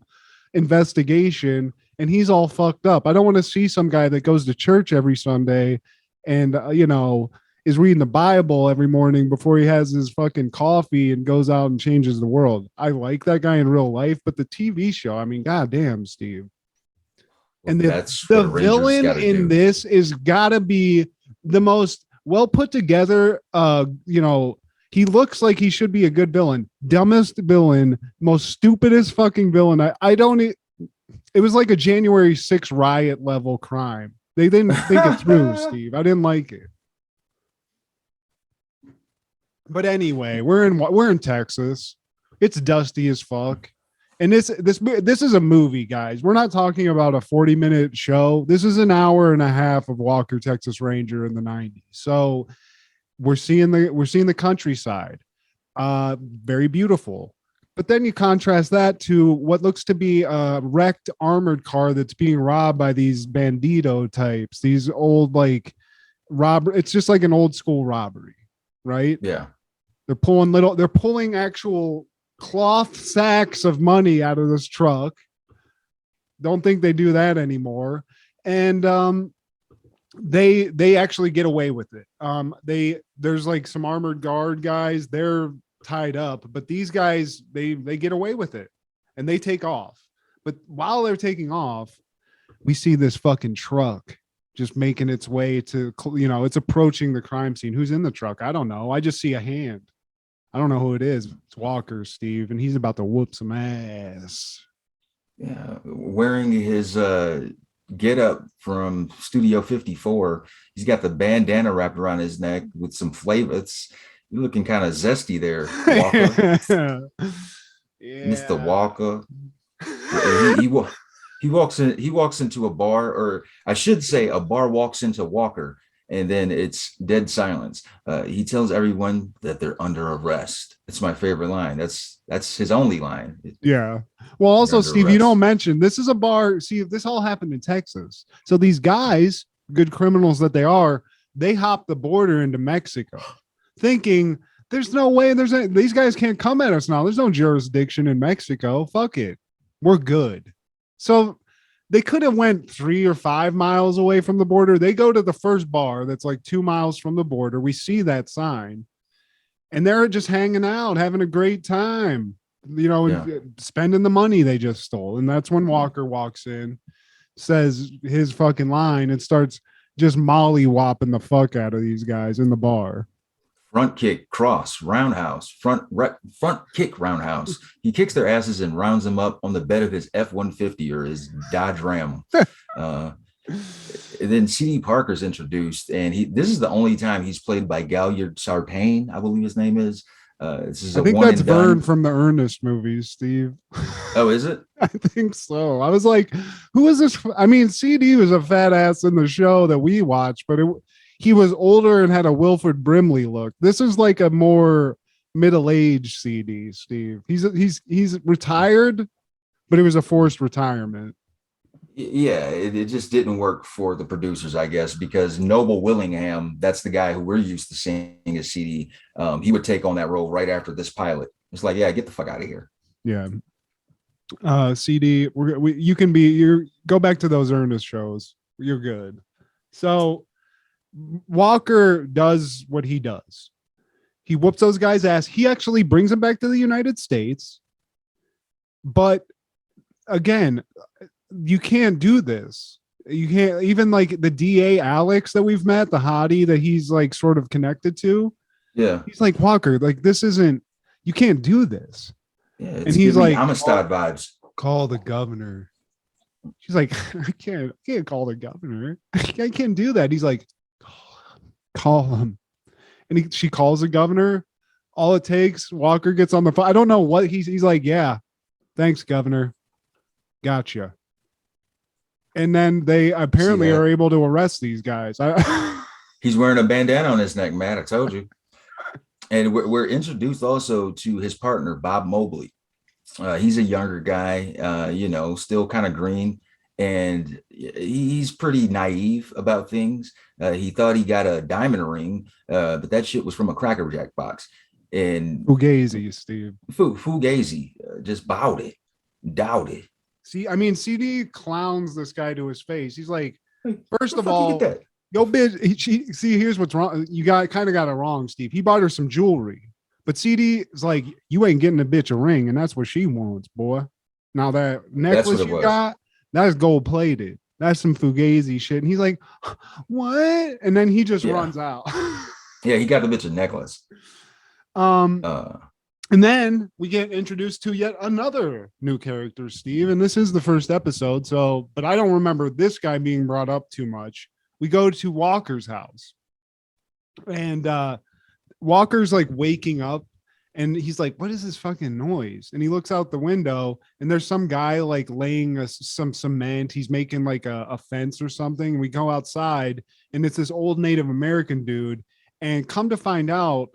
S5: investigation and he's all fucked up. I don't want to see some guy that goes to church every Sunday and, you know, is reading the Bible every morning before he has his fucking coffee and goes out and changes the world. I like that guy in real life, but the TV show, I mean, goddamn, Steve. And the villain in this is gotta be the most well put together, he looks like he should be a good villain. Dumbest villain, most stupidest fucking villain. It was like a January 6th riot level crime. They didn't think it through, Steve. I didn't like it. But anyway, we're in Texas. It's dusty as fuck. And this is a movie, guys. We're not talking about a 40-minute show. This is an hour and a half of Walker, Texas Ranger in the 90s. So we're seeing the countryside. Very beautiful. But then you contrast that to what looks to be a wrecked armored car that's being robbed by these bandito types, these old it's just like an old school robbery, right?
S4: Yeah.
S5: They're pulling actual cloth sacks of money out of this truck. Don't think they do that anymore. And they actually get away with it. There's like some armored guard guys, they're tied up, but these guys, they get away with it and they take off. But while they're taking off, we see this fucking truck just making its way to, it's approaching the crime scene. Who's in the truck? I don't know. I just see a hand. I don't know who it is. It's Walker, Steve, and he's about to whoop some ass.
S4: Yeah, wearing his get up from Studio 54. He's got the bandana wrapped around his neck with some flavor. You're looking kind of zesty there, Walker.
S5: Yeah.
S4: Mr. Walker. He walks into a bar, or I should say a bar walks into Walker, and then it's dead silence. He tells everyone that they're under arrest. It's my favorite line. That's his only line.
S5: Yeah. Well, also, Steve, you don't mention this is a bar. See, this all happened in Texas. So these guys, good criminals that they are, they hop the border into Mexico, thinking there's no way these guys can't come at us now. There's no jurisdiction in Mexico. Fuck it. We're good. So they could have went 3 or 5 miles away from the border. They go to the first bar that's like 2 miles from the border. We see that sign and they're just hanging out, having a great time, spending the money they just stole. And that's when Walker walks in, says his fucking line, and starts just molly-whopping the fuck out of these guys in the bar.
S4: Front kick, cross, roundhouse, front kick, roundhouse. He kicks their asses and rounds them up on the bed of his F-150 or his Dodge Ram. And then C.D. Parker's introduced, and this is the only time he's played by Gaillard Sartain, I believe his name is. This is
S5: I think that's Vern from the Ernest movies, Steve.
S4: Oh, is it?
S5: I think so. I was like, who is this? I mean, CD was a fat ass in the show that we watched, but he was older and had a Wilford Brimley look. This is like a more middle-aged CD, Steve. He's retired, but it was a forced retirement.
S4: Yeah, it just didn't work for the producers, I guess, because Noble Willingham, that's the guy who we're used to seeing as CD. He would take on that role right after this pilot. It's like, yeah, get the fuck out of here.
S5: Yeah. CD, you go back to those Ernest shows. You're good. So Walker does what he does. He whoops those guys' ass. He actually brings them back to the United States. But again, you can't do this. You can't, even like the DA Alex that we've met, the hottie that he's like sort of connected to.
S4: Yeah.
S5: He's like, Walker, like this isn't, you can't do this.
S4: Yeah.
S5: And he's like,
S4: Amistad vibes.
S5: Call the governor. She's like, I can't call the governor. I can't do that. He's like, call him. And she calls the governor. All it takes, Walker gets on the phone. I don't know what he's like, yeah, thanks, governor. Gotcha. And then they apparently are able to arrest these guys.
S4: He's wearing a bandana on his neck, Matt. I told you. And we're introduced also to his partner, Bob Mobley. He's a younger guy, still kind of green. And he's pretty naive about things. He thought he got a diamond ring, but that shit was from a Cracker Jack box. And
S5: Fugazi, Steve.
S4: Fugazi just bowed it, doubt it.
S5: See, I mean, CD clowns this guy to his face. He's like, first of all,
S4: that?
S5: Yo, bitch. See, here's what's wrong. You kind of got it wrong, Steve. He bought her some jewelry, but CD is like, you ain't getting a bitch a ring, and that's what she wants, boy. Now that necklace you got, that's gold plated. That's some fugazi shit. And he's like, what? And then he just runs out.
S4: Yeah, he got the bitch a necklace.
S5: And then we get introduced to yet another new character, Steve. And this is the first episode. So, but I don't remember this guy being brought up too much. We go to Walker's house. And Walker's like waking up. And he's like, what is this fucking noise? And he looks out the window and there's some guy like laying some cement. He's making like a fence or something. And we go outside and it's this old Native American dude. And come to find out,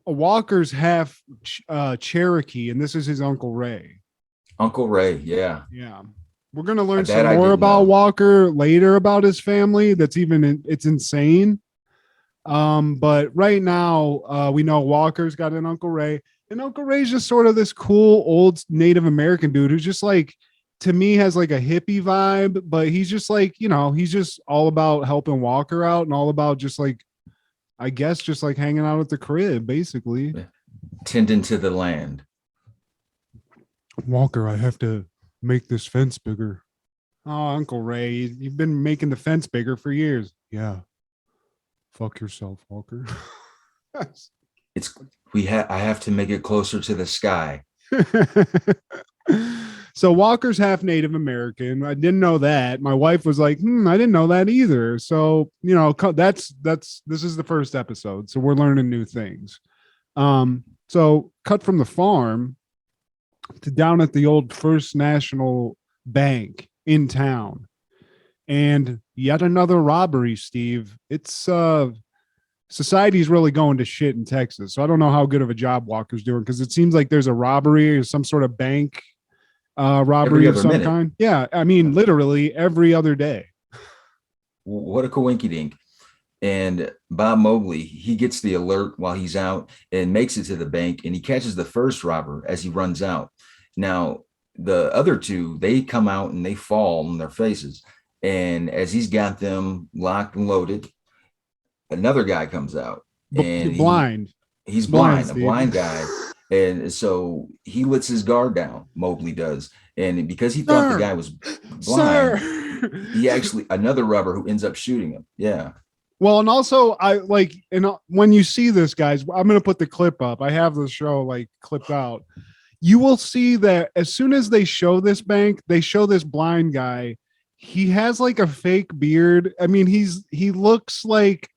S5: Walker's half Cherokee. And this is his Uncle Ray.
S4: Uncle Ray, yeah.
S5: Yeah. We're going to learn some more about Walker later about his family. It's insane. But right now, we know Walker's got an Uncle Ray, and Uncle Ray's just sort of this cool old Native American dude who's just like, to me, has like a hippie vibe, but he's just like, he's just all about helping Walker out and all about just like, I guess, just like hanging out at the crib, basically.
S4: Tending to the land.
S5: Walker, I have to make this fence bigger. Oh, Uncle Ray, you've been making the fence bigger for years. Yeah. Fuck yourself, Walker.
S4: I have to make it closer to the sky.
S5: So Walker's half Native American. I didn't know that. My wife was like, I didn't know that either. So, this is the first episode. So we're learning new things. So cut from the farm to down at the old First National Bank in town. And yet another robbery, Steve. It's society's really going to shit in Texas. So I don't know how good of a job Walker's doing, because it seems like there's a robbery or some sort of bank robbery of some kind. Yeah, I mean, literally every other day.
S4: What a coinky dink. And Bob Mowgli, he gets the alert while he's out and makes it to the bank, and he catches the first robber as he runs out. Now, the other two, they come out and they fall on their faces. And as he's got them locked and loaded, another guy comes out. And he's blind, a blind guy. And so he lets his guard down, Mowgli does. And because he thought the guy was blind, he actually, another robber who ends up shooting him. Yeah.
S5: Well, and also when you see this, guys, I'm going to put the clip up. I have the show like clipped out. You will see that as soon as they show this bank, they show this blind guy. He has like a fake beard. I mean, he looks like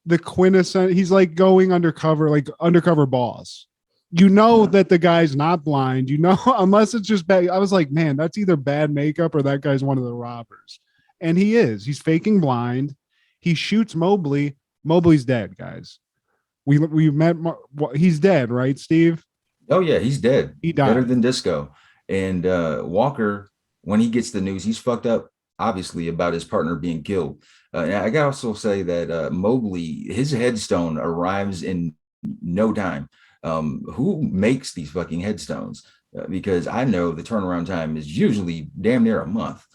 S5: the quintessence. He's like going undercover, like undercover boss. That the guy's not blind, unless it's just bad. I was like, man, that's either bad makeup or that guy's one of the robbers. And he is. He's faking blind. He shoots Mowgli. Mowgli's dead, guys. We met. He's dead, right, Steve? Oh
S4: yeah, he's dead.
S5: He died.
S4: Better than Disco. And Walker, when he gets the news, he's fucked up, obviously, about his partner being killed. And I gotta also say that Mowgli, his headstone arrives in no time. Who makes these fucking headstones? Because I know the turnaround time is usually damn near a month.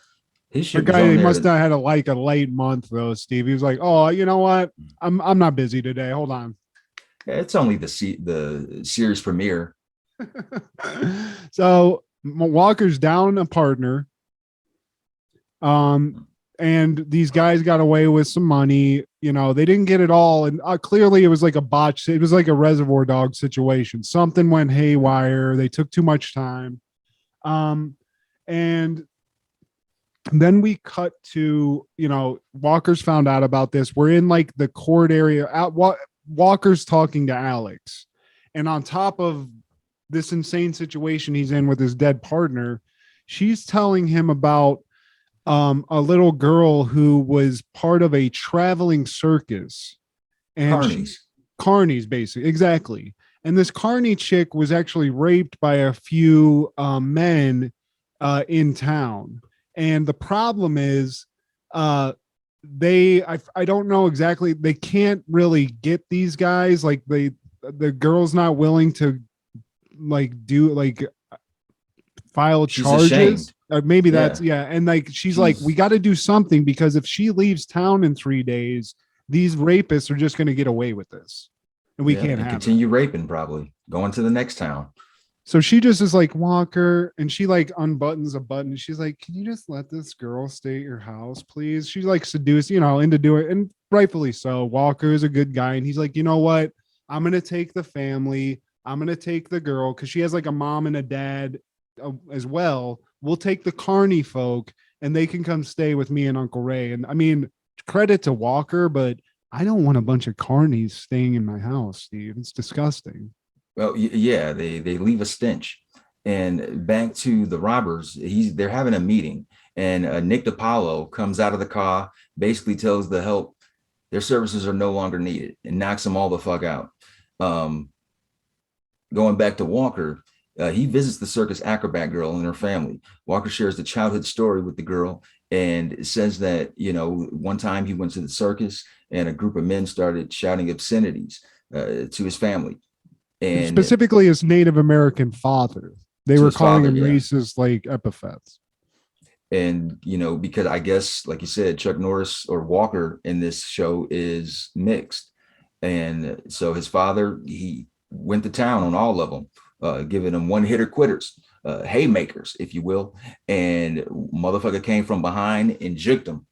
S4: His shit, the guy
S5: must have had a late month though, Steve. He was like, "Oh, you know what? I'm not busy today. Hold on."
S4: Yeah, it's only the series premiere.
S5: So Walker's down a partner. And these guys got away with some money. They didn't get it all. And clearly it was like a botch. It was like a Reservoir Dog situation. Something went haywire. They took too much time. And then we cut to, Walker's found out about this. We're in like the court area. Walker's talking to Alex. And on top of this insane situation he's in with his dead partner, she's telling him about a little girl who was part of a traveling circus, and Carney's basically, exactly. And this Carney chick was actually raped by a few men in town. And the problem is I don't know exactly. They can't really get these guys. Like the girl's not willing to file charges. Or maybe that's and she's like, we got to do something, because if she leaves town in 3 days, these rapists are just going to get away with this, and we can't have
S4: continue raping, probably going to the next town.
S5: So she just is like, Walker, and she like unbuttons a button. She's like, can you just let this girl stay at your house, please? She's like seduced, into doing, and rightfully so. Walker is a good guy. And he's like, you know what? I'm going to take the family. I'm going to take the girl because she has like a mom and a dad as well. We'll take the Carney folk and they can come stay with me and Uncle Ray. And I mean, credit to Walker, but I don't want a bunch of Carneys staying in my house, Steve. It's disgusting.
S4: Well, yeah, they leave a stench. And back to the robbers, they're having a meeting, and Nick DiPaolo comes out of the car, basically tells the help their services are no longer needed, and knocks them all the fuck out. Going back to Walker, he visits the circus acrobat girl and her family. Walker shares the childhood story with the girl and says that, one time he went to the circus and a group of men started shouting obscenities to his family. And
S5: specifically his Native American father. They were calling him racist, like epithets.
S4: And, because I guess, like you said, Chuck Norris or Walker in this show is mixed. And so his father, he went to town on all of them, giving them one-hitter quitters, haymakers, if you will. And motherfucker came from behind and juked him.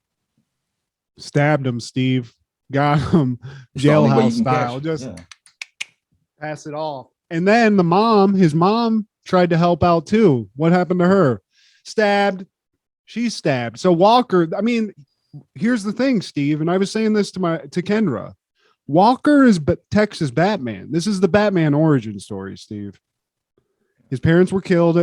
S5: Stabbed him, Steve. Got him jailhouse style. Just pass it off. And then his mom tried to help out too. What happened to her? Stabbed. She's stabbed. So Walker, I mean, here's the thing, Steve, and I was saying this to Kendra. Walker is Texas Batman. This is the Batman origin story, Steve. His parents were killed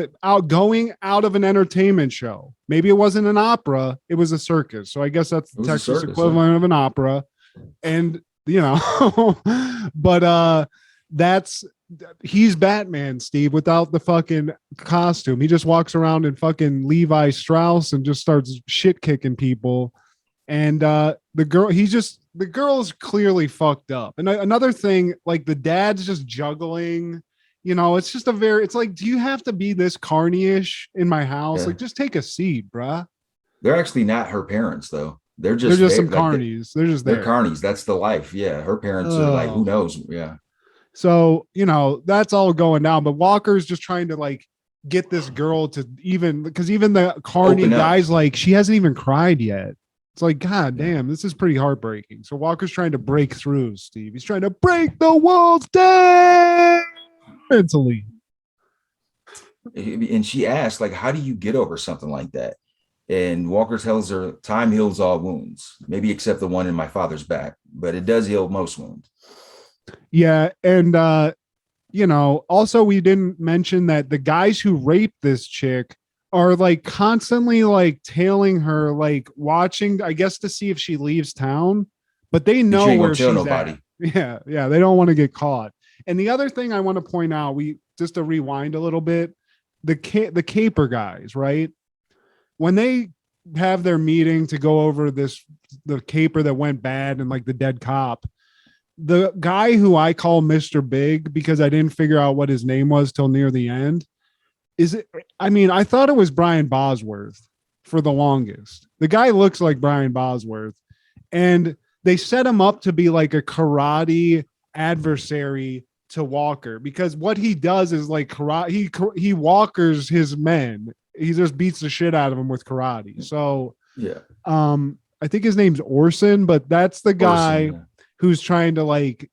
S5: going out of an entertainment show. Maybe it wasn't an opera, it was a circus. So I guess that's the Texas equivalent of an opera. And but he's Batman, Steve, without the fucking costume. He just walks around in fucking Levi Strauss and just starts shit kicking people. And the girl's clearly fucked up. And another thing, like the dad's just juggling, it's just it's like, do you have to be this Carney-ish in my house? Yeah. Like, just take a seat, bruh.
S4: They're actually not her parents though. They're just
S5: some Carneys. They're just there.
S4: They're Carneys. That's the life. Yeah. Her parents are like, who knows? Yeah.
S5: So, that's all going down, but Walker's just trying to like get this girl to because even the Carney guy's like, she hasn't even cried yet. It's like, God damn, this is pretty heartbreaking. So Walker's trying to break through, Steve. He's trying to break the walls down mentally.
S4: And she asked, like, how do you get over something like that? And Walker tells her, time heals all wounds, maybe except the one in my father's back, but it does heal most wounds.
S5: Yeah. And, also we didn't mention that the guys who raped this chick are like constantly like tailing her, like watching, I guess, to see if she leaves town, but they know where she's at. Yeah. Yeah. They don't want to get caught. And the other thing I want to point out, just to rewind a little bit, the caper guys, right? When they have their meeting to go over the caper that went bad and like the dead cop, the guy who I call Mr. Big, because I didn't figure out what his name was till near the end, I thought it was Brian Bosworth for the longest. The guy looks like Brian Bosworth, and they set him up to be like a karate adversary to Walker, because what he does is like karate. He walkers his men. He just beats the shit out of them with karate. So
S4: yeah,
S5: I think his name's Orson, but that's the guy who's trying to like,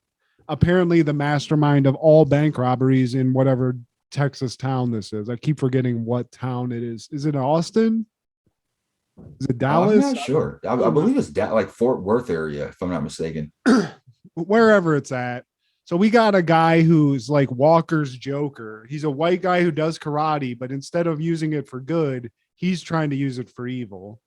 S5: apparently the mastermind of all bank robberies in whatever Texas town this is. I keep forgetting what town it is. Is it Austin? Is it Dallas?
S4: I'm not sure. I believe it's like Fort Worth area, if I'm not mistaken.
S5: Wherever it's at. So we got a guy who's like Walker's Joker. He's a white guy who does karate, but instead of using it for good, he's trying to use it for evil.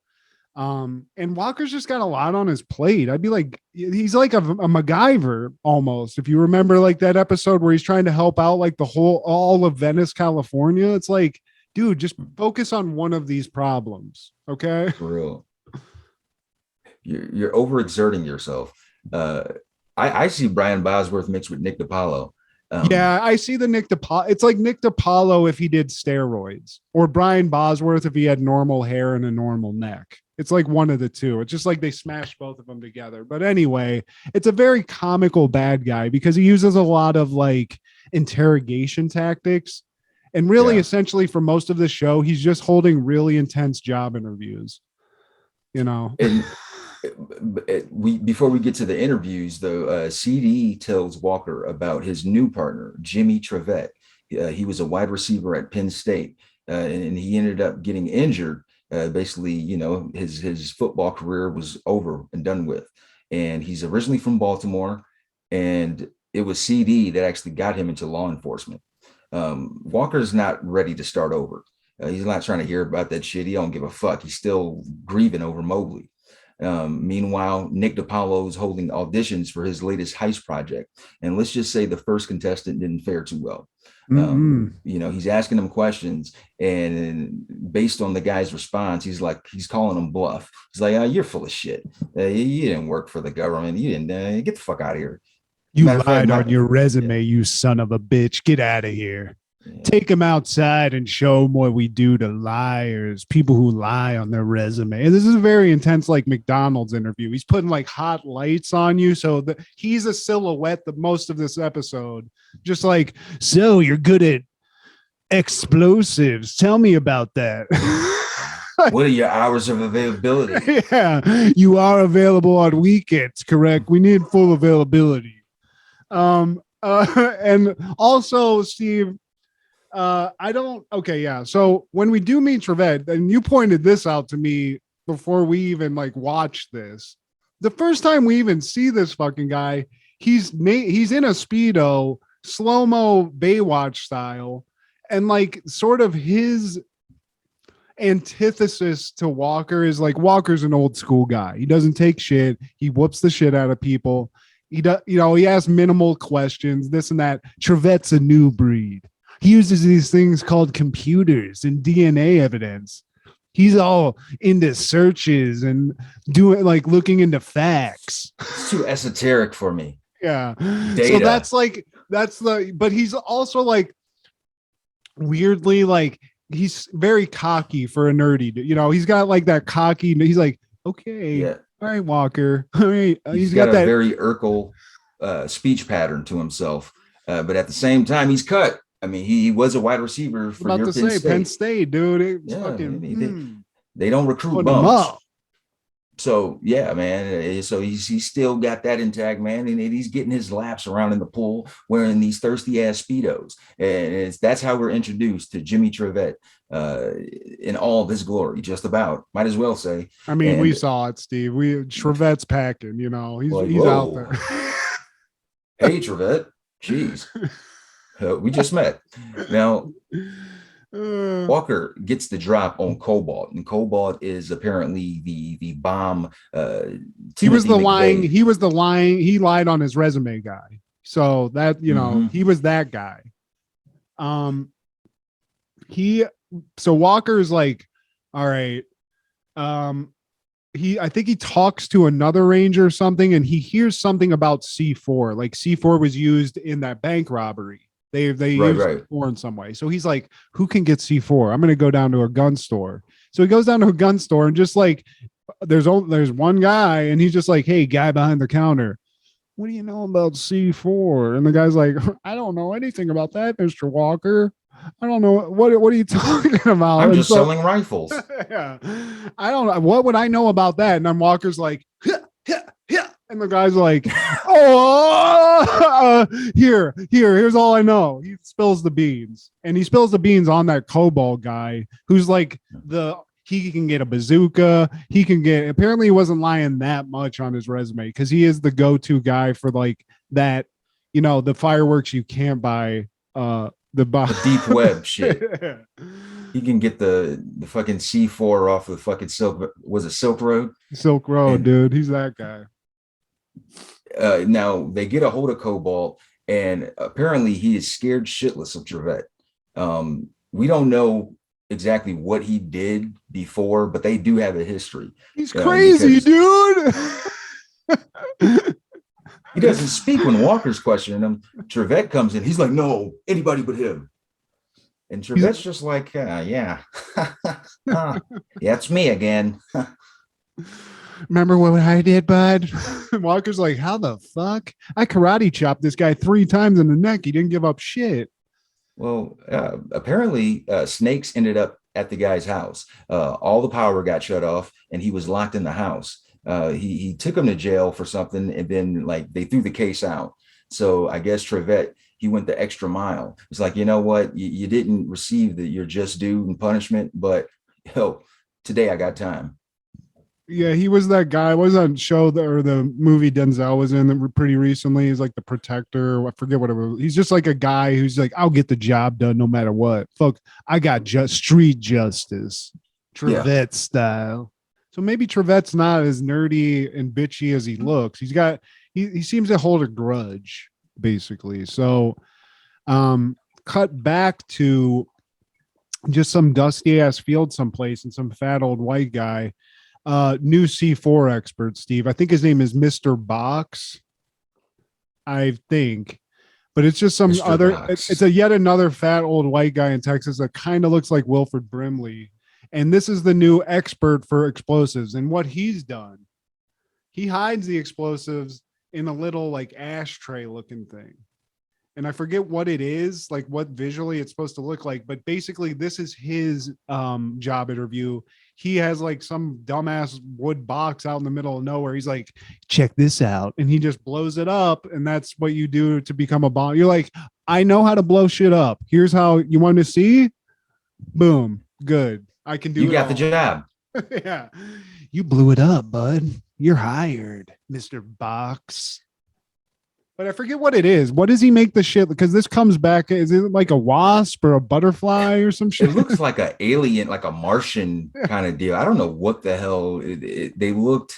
S5: And Walker's just got a lot on his plate. I'd be like, he's like a MacGyver almost. If you remember like that episode where he's trying to help out like all of Venice, California. It's like, dude, just focus on one of these problems. Okay.
S4: For real. You're overexerting yourself. I see Brian Bosworth mixed with Nick DiPaolo.
S5: Yeah, I see the Nick DiPaolo. It's like Nick DiPaolo if he did steroids, or Brian Bosworth if he had normal hair and a normal neck. It's like one of the two. It's just like they smashed both of them together. But anyway, it's a very comical bad guy because he uses a lot of like interrogation tactics. And really,
S4: Yeah.
S5: essentially, for most of the show, he's just holding really intense job interviews.
S4: And we before we get to the interviews, though, CD tells Walker about his new partner, Jimmy Trivette. He was a wide receiver at Penn State, and he ended up getting injured. Basically, his football career was over and done with. And he's originally from Baltimore, and it was CD that actually got him into law enforcement. Walker's not ready to start over. He's not trying to hear about that shit. He don't give a fuck. He's still grieving over Mobley. Meanwhile, Nick DiPaolo's holding auditions for his latest heist project. And let's just say the first contestant didn't fare too well. He's asking him questions, and based on the guy's response, he's calling him bluff. He's like, you're full of shit. You didn't work for the government. You didn't get the fuck out of here.
S5: You lied on your resume, you son of a bitch. Get out of here. Yeah. Take him outside and show him what we do to liars, people who lie on their resume. And this is a very intense, like McDonald's interview. He's putting like hot lights on you. So he's a silhouette the most of this episode. Just like, so you're good at explosives. Tell me about that.
S4: What are your hours of availability?
S5: Yeah, you are available on weekends, correct? We need full availability. And also, Steve, so when we do meet Trivette, and you pointed this out to me before we even like watched this, the first time we even see this fucking guy, he's in a Speedo, slow-mo Baywatch style, and like sort of his antithesis to Walker is like, Walker's an old school guy. He doesn't take shit. He whoops the shit out of people. He does, he asks minimal questions, this and that. Trivette's a new breed. He uses these things called computers and DNA evidence. He's all into searches and doing like looking into facts.
S4: It's too esoteric for me.
S5: Yeah.
S4: Data.
S5: So but he's also like weirdly like he's very cocky for a nerdy. He's got like that cocky. He's like, okay. Yeah. All right, Walker. All right.
S4: He's got a very Urkel speech pattern to himself. But at the same time, he's cut. I mean, he was a wide receiver for
S5: Penn State, dude.
S4: They don't recruit bums. So, yeah, man. So he's still got that intact, man. And he's getting his laps around in the pool wearing these thirsty-ass Speedos. And that's how we're introduced to Jimmy Trivette in all of his glory, just about. Might as well say.
S5: I mean, we saw it, Steve. Trevette's packing, he's out there.
S4: Hey, Trivette. Jeez. We just met. Now, Walker gets the drop on Cobalt, and Cobalt is apparently the bomb.
S5: He was the lying. He lied on his resume guy. So that he was that guy. So Walker's like, all right. I think he talks to another ranger or something, and he hears something about C4. Like C4 was used in that bank robbery. They used C4 in some way. So he's like, who can get C4? I'm going to go down to a gun store. So he goes down to a gun store and just like, there's one guy, and he's just like, hey, guy behind the counter, what do you know about C4? And the guy's like, I don't know anything about that, Mr. Walker. I don't know. What are you talking about?
S4: I'm just selling rifles.
S5: Yeah. I don't know. What would I know about that? And then Walker's like, and the guy's like, here's all I know. He spills the beans, and he spills the beans on that Cobalt guy who's like he can get a bazooka. Apparently he wasn't lying that much on his resume because he is the go-to guy for like that, the fireworks you can't buy, the
S4: deep web shit. He can get the fucking C4 off the fucking Silk Road?
S5: Silk Road, dude. He's that guy.
S4: Now they get a hold of Cobalt, and apparently he is scared shitless of Trivette. We don't know exactly what he did before, but they do have a history.
S5: He's crazy, dude.
S4: He doesn't speak when Walker's questioning him. Trivette comes in. He's like, no, anybody but him. And Trevette's just like, yeah, it's me again.
S5: Remember what I did, bud? Walker's like, how the fuck? I karate chopped this guy 3 times in the neck. He didn't give up shit.
S4: Well, apparently, snakes ended up at the guy's house. All the power got shut off, and he was locked in the house. He took him to jail for something, and then like they threw the case out. So I guess Trivette, he went the extra mile. It's like, you know what, you didn't receive your just due and punishment, but yo, today I got time.
S5: Yeah, he was that guy. Was that show or the movie Denzel was in pretty recently? He's like the protector. I forget what it was. He's just like a guy who's like, I'll get the job done no matter what. Fuck, I got just street justice,
S4: Yeah.
S5: Trivette style. So maybe Trivette's not as nerdy and bitchy as he looks. He seems to hold a grudge, basically. So cut back to just some dusty ass field someplace and some fat old white guy, new C4 expert, Steve. I think his name is Mr. Box, I think, but it's just some
S4: Mr.
S5: other,
S4: Box.
S5: it's a yet another fat old white guy in Texas that kind of looks like Wilford Brimley. And this is the new expert for explosives. And what he's done, he hides the explosives in a little like ashtray looking thing. And I forget what it is, like what visually it's supposed to look like, but basically this is his job interview. He has like some dumbass wood box out in the middle of nowhere. He's like, check this out. And he just blows it up. And that's what you do to become a bomb. You're like, I know how to blow shit up. Here's how you want to see. Boom. Good. I can do
S4: You
S5: it
S4: got
S5: all.
S4: the job.
S5: Yeah. You blew it up, bud. You're hired, Mr. Box. But I forget what it is. What does he make the shit? Because this comes back. Is it like a wasp or a butterfly or some shit?
S4: It looks like an alien, like a Martian kind of deal. I don't know what the hell they looked.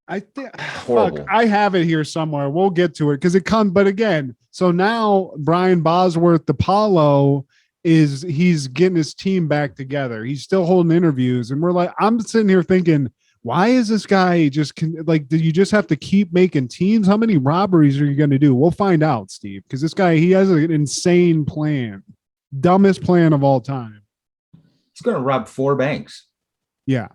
S5: I think
S4: Horrible.
S5: I have it here somewhere. We'll get to it because it comes. But again, so now Brian Bosworth, Apollo, he's getting his team back together. He's still holding interviews, and we're like, I'm sitting here thinking, why is this guy just like, do you just have to keep making teams? How many robberies are you going to do? We'll find out, Steve, because this guy, he has an insane plan, dumbest plan of all time.
S4: He's going to rob 4 banks.
S5: Yeah,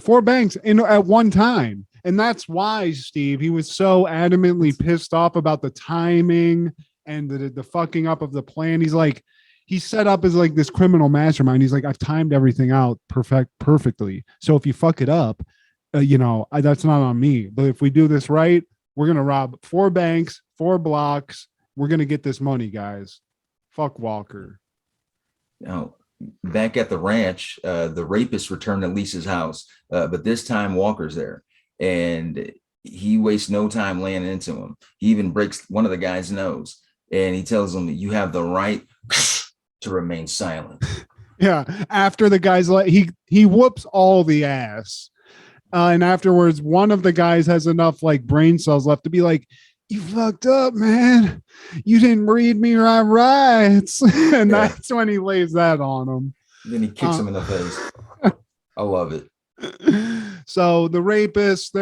S5: 4 banks at one time. And that's why, Steve, he was so adamantly pissed off about the timing and the fucking up of the plan. He's like, he's set up as like this criminal mastermind. He's like, I've timed everything out perfectly. So if you fuck it up, that's not on me. But if we do this right, we're going to rob 4 banks, 4 blocks. We're going to get this money, guys. Fuck Walker.
S4: Now, back at the ranch, the rapist returned to Lisa's house, but this time Walker's there. And he wastes no time laying into him. He even breaks one of the guy's nose. And he tells him that you have the right to remain silent.
S5: Yeah. After the guy's like, he whoops all the ass. And afterwards, one of the guys has enough like brain cells left to be like, you fucked up, man. You didn't read me right. And that's when he lays that on him.
S4: Then he kicks him in the face. I love it.
S5: So the rapists,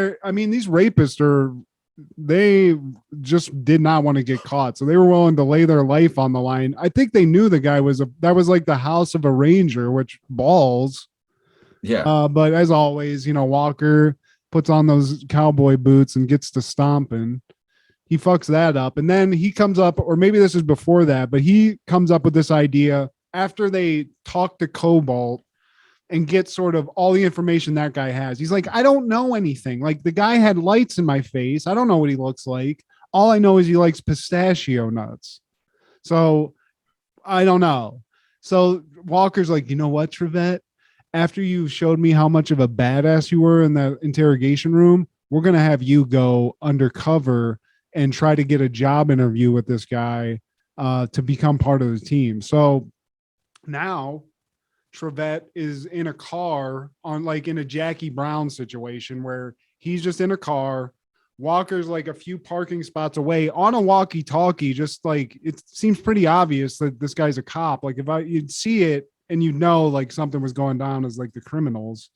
S5: these rapists they just did not want to get caught. So they were willing to lay their life on the line. I think they knew the guy that was like the house of a ranger, which balls.
S4: Yeah.
S5: But as always, Walker puts on those cowboy boots and gets to stomping. He fucks that up. And then he comes up, or maybe this is before that, but he comes up with this idea after they talk to Cobalt and get sort of all the information that guy has. He's like, I don't know anything. Like the guy had lights in my face. I don't know what he looks like. All I know is he likes pistachio nuts. So I don't know. So Walker's like, you know what, Trivette? After you showed me how much of a badass you were in that interrogation room, we're going to have you go undercover and try to get a job interview with this guy to become part of the team. So now Trivette is in a car in a Jackie Brown situation where he's just in a car. Walker's like a few parking spots away on a walkie-talkie. Just like, it seems pretty obvious that this guy's a cop. Like if you'd see it and like something was going down as like the criminals.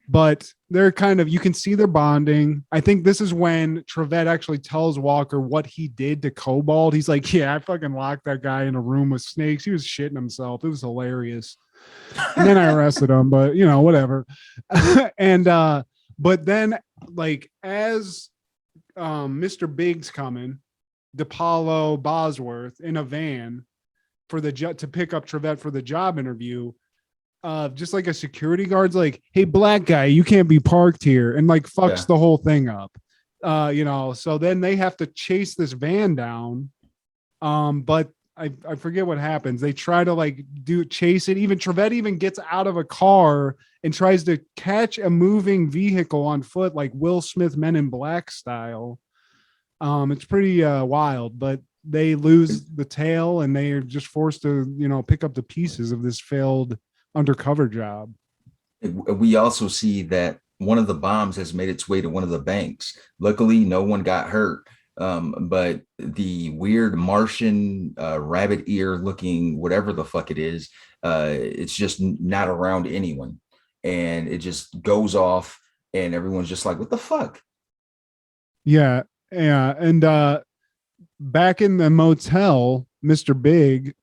S5: But they're you can see they're bonding. I think this is when Trivette actually tells Walker what he did to Cobalt. He's like, yeah, I fucking locked that guy in a room with snakes. He was shitting himself. It was hilarious. And then I arrested him, but whatever. And, but then like as Mr. Big's coming, DePaulo Bosworth in a van for the to pick up Trivette for the job interview. Just like a security guard's like, hey, black guy, you can't be parked here, and like fucks the whole thing up. So then they have to chase this van down. But I forget what happens. They try to like chase it. Even Trivette even gets out of a car and tries to catch a moving vehicle on foot, like Will Smith Men in Black style. It's pretty wild, but they lose the tail and they are just forced to, pick up the pieces of this failed undercover job.
S4: We also see that one of the bombs has made its way to one of the banks. Luckily, no one got hurt. But the weird Martian rabbit ear looking whatever the fuck it is, it's just not around anyone, and it just goes off, and everyone's just like, "What the fuck?"
S5: Yeah, and back in the motel, Mr. Big,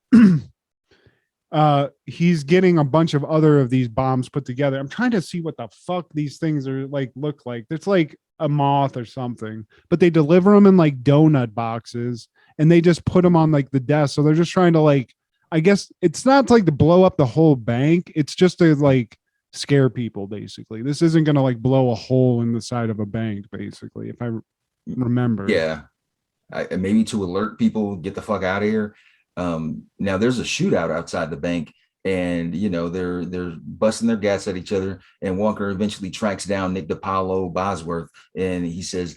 S5: he's getting a bunch of other of these bombs put together. I'm trying to see what the fuck these things are like. Look like it's like a moth or something, but they deliver them in like donut boxes and they just put them on like the desk. So they're just trying to like, I guess it's not like to blow up the whole bank. It's just to like scare people. Basically, this isn't going to like blow a hole in the side of a bank. Basically, if I remember.
S4: Yeah. Maybe to alert people, get the fuck out of here. Now there's a shootout outside the bank, and they're busting their gas at each other, and Walker eventually tracks down Nick DePaulo Bosworth, and he says,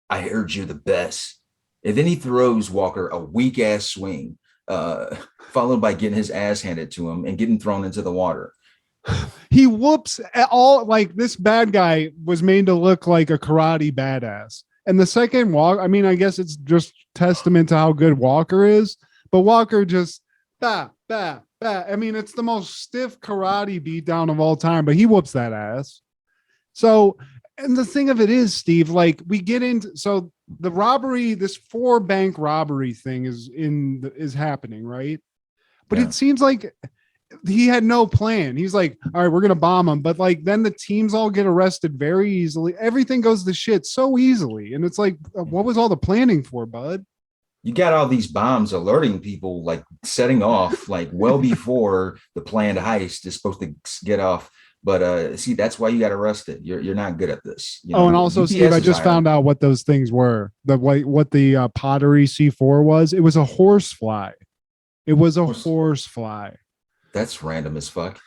S4: "I heard you're the best," and then he throws Walker a weak ass swing, followed by getting his ass handed to him and getting thrown into the water.
S5: He whoops at all. Like, this bad guy was made to look like a karate badass. And the second walk, I mean, I guess it's just testament to how good Walker is, but Walker just I mean, it's the most stiff karate beatdown of all time, but he whoops that ass. So, and the thing of it is, Steve, like we get into, so the robbery, this 4 bank robbery thing is happening, right? But it seems like he had no plan. He's like, all right, we're going to bomb them. But like, then the teams all get arrested very easily. Everything goes to shit so easily. And it's like, what was all the planning for, bud?
S4: You got all these bombs alerting people, like setting off like well before the planned heist is supposed to get off. But see, that's why you got arrested. You're not good at this.
S5: And also, UPS, Steve, I just found out what those things were. What the pottery C4 was. It was a horse fly. It was a horse fly.
S4: That's random as fuck.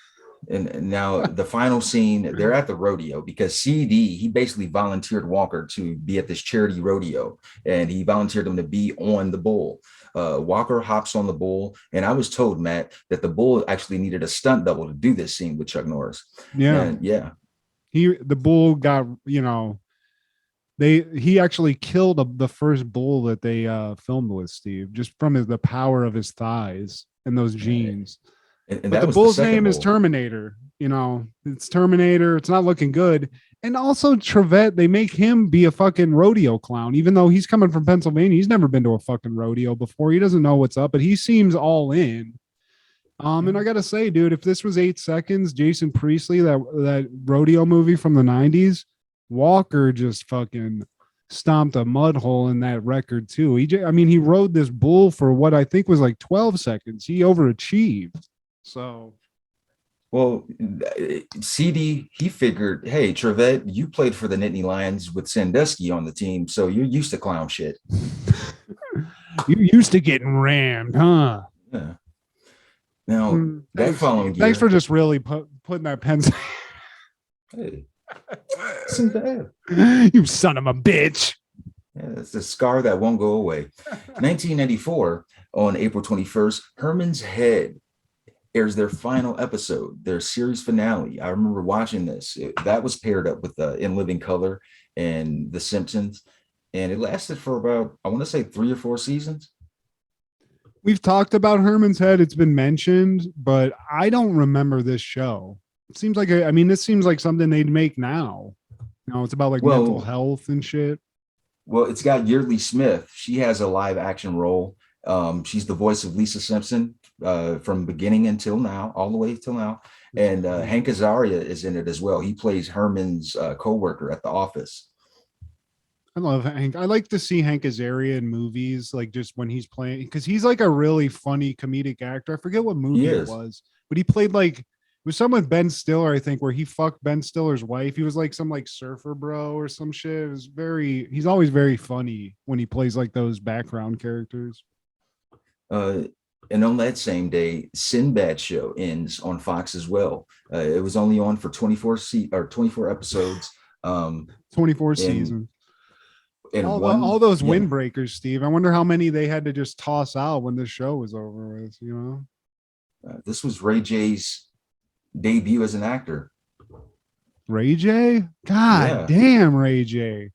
S4: And now the final scene, they're at the rodeo because CD, he basically volunteered Walker to be at this charity rodeo, and he volunteered him to be on the bull. Walker hops on the bull, and I was told, Matt, that the bull actually needed a stunt double to do this scene with Chuck Norris.
S5: Yeah. The bull got, he actually killed the first bull that they filmed with, Steve, just from the power of his thighs and those genes.
S4: And
S5: but the bull's name is Terminator. It's Terminator. It's not looking good. And also Trivette, they make him be a fucking rodeo clown, even though he's coming from Pennsylvania. He's never been to a fucking rodeo before. He doesn't know what's up, but he seems all in. And I gotta say, dude, if this was 8 Seconds, Jason Priestley, that rodeo movie from the 90s, Walker just fucking stomped a mud hole in that record too. He rode this bull for what I think was like 12 seconds. He overachieved. So,
S4: well, CD, he figured, hey, Trivette, you played for the Nittany Lions with Sandusky on the team, so you're used to clown shit.
S5: You're used to getting rammed, huh?
S4: Yeah. Now, that following year...
S5: Thanks for just really putting that pencil...
S4: Hey.
S5: You son of a bitch.
S4: Yeah, it's a scar that won't go away. 1994, on April 21st, Herman's Head airs their final episode, their series finale. I remember watching this. That was paired up with In Living Color and The Simpsons. And it lasted for about, I want to say 3 or 4 seasons.
S5: We've talked about Herman's Head. It's been mentioned, but I don't remember this show. It seems like, this seems like something they'd make now. It's about like mental health and shit.
S4: Well, it's got Yeardley Smith. She has a live action role. She's the voice of Lisa Simpson from beginning until now, all the way till now. And Hank Azaria is in it as well. He plays Herman's co-worker at the office.
S5: I love Hank. I like to see Hank Azaria in movies, like just when he's playing, because he's like a really funny comedic actor. I forget what
S4: He
S5: movie it
S4: is.
S5: was, but he played like it was some with Ben Stiller, I think, where he fucked Ben Stiller's wife. He was like some like surfer bro or some shit. It was very. He's always very funny when he plays like those background characters.
S4: Uh, and on that same day, Sinbad show ends on Fox as well. It was only on for 24 episodes.
S5: 24
S4: and
S5: seasons.
S4: and
S5: All
S4: one,
S5: those
S4: yeah,
S5: windbreakers, Steve. I wonder how many they had to just toss out when the show was over with. You know,
S4: this was Ray J's debut as an actor.
S5: Ray J. God
S4: Yeah,
S5: damn, Ray J.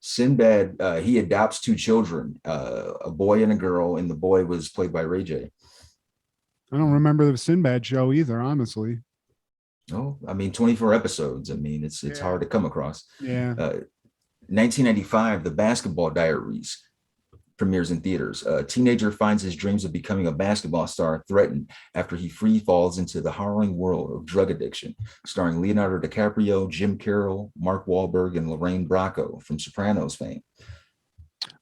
S4: Sinbad. He adopts two children, a boy and a girl, and the boy was played by Ray J.
S5: I don't remember the Sinbad show either, honestly.
S4: Oh, I mean, 24 episodes. I mean, it's hard to come across.
S5: Yeah.
S4: 1995, The Basketball Diaries premieres in theaters. A teenager finds his dreams of becoming a basketball star threatened after he free falls into the harrowing world of drug addiction, starring Leonardo DiCaprio, Jim Carroll, Mark Wahlberg, and Lorraine Bracco from Sopranos fame.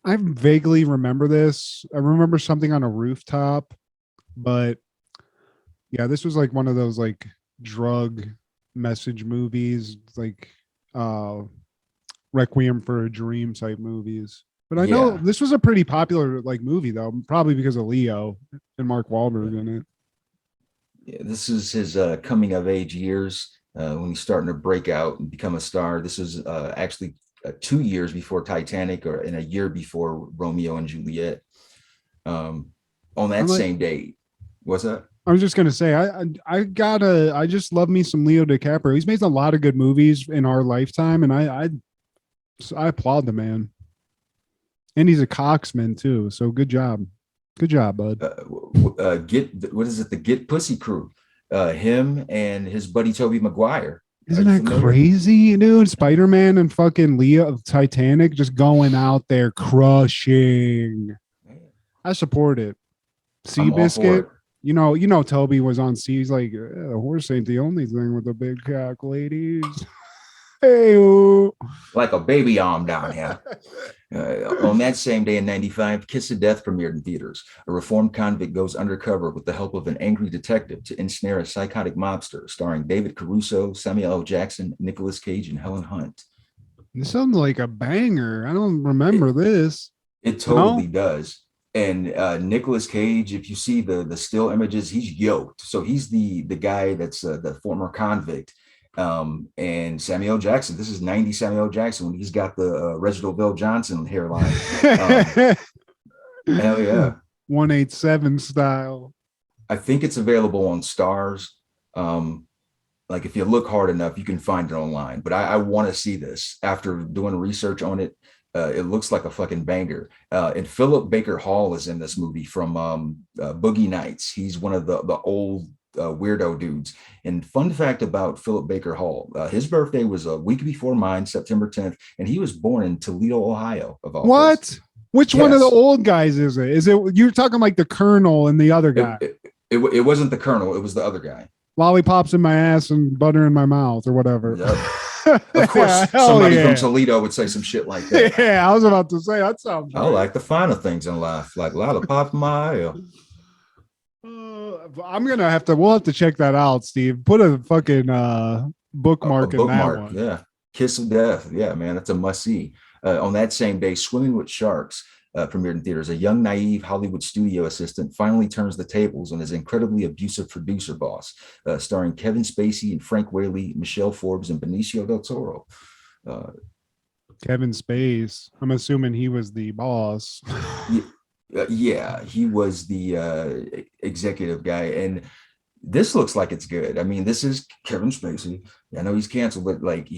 S5: I vaguely remember this. I remember something on a rooftop, but yeah, this was like one of those like drug message movies, like Requiem for a Dream type movies. But I know this was a pretty popular like movie though, probably because of Leo and Mark Wahlberg in it.
S4: Yeah, this is his coming of age years when he's starting to break out and become a star. This is actually 2 years before Titanic, or in a year before Romeo and Juliet. On that same day, what's that?
S5: I was just gonna say, I just love me some Leo DiCaprio. He's made a lot of good movies in our lifetime, and I applaud the man. And he's a coxman too, so good job, bud.
S4: What is it? The Get Pussy Crew. Him and his buddy Tobey Maguire.
S5: Isn't that crazy, dude? Spider-Man and fucking Leo of Titanic just going out there crushing. I support it. Seabiscuit. You know, Toby was on Sea. He's like, the horse ain't the only thing with the big cock, ladies. Hey,
S4: like a baby arm down here. On that same day in 95, Kiss of Death premiered in theaters. A reformed convict goes undercover with the help of an angry detective to ensnare a psychotic mobster, starring David Caruso, Samuel L. Jackson, Nicolas Cage, and Helen Hunt.
S5: This sounds like a banger. I don't remember this.
S4: It totally does. And Nicolas Cage, if you see the still images, he's yoked. So he's the guy that's the former convict. And Samuel Jackson, this is 90 Samuel Jackson when he's got the Reginald Bell Johnson hairline. Hell yeah.
S5: 187 style.
S4: I think it's available on Stars. Like if you look hard enough, you can find it online. But I want to see this after doing research on it. It looks like a fucking banger. And Philip Baker Hall is in this movie from Boogie Nights. He's one of the old weirdo dudes. And fun fact about Philip Baker Hall, his birthday was a week before mine, September 10th, and he was born in Toledo, Ohio. Of all
S5: what?
S4: places.
S5: Which one of the old guys is it? Is it you're talking like the Colonel and the other guy?
S4: It wasn't the Colonel. It was the other guy.
S5: Lollipops in my ass and butter in my mouth or whatever.
S4: Yep. Of course, somebody from Toledo would say some shit like that.
S5: Yeah, I was about to say that sounds.
S4: I like the finer things in life, like lollipop in my ear.
S5: We'll have to check that out, Steve. Put a fucking bookmark in that one.
S4: Yeah. Kiss of Death. Yeah, man, that's a must see. On that same day, Swimming with Sharks premiered in theaters. A young, naive Hollywood studio assistant finally turns the tables on his incredibly abusive producer boss, starring Kevin Spacey and Frank Whaley, Michelle Forbes, and Benicio del Toro.
S5: Kevin Spacey. I'm assuming he was the boss.
S4: Yeah, he was the executive guy, and this looks like it's good. I mean, this is Kevin Spacey. I know he's canceled, but like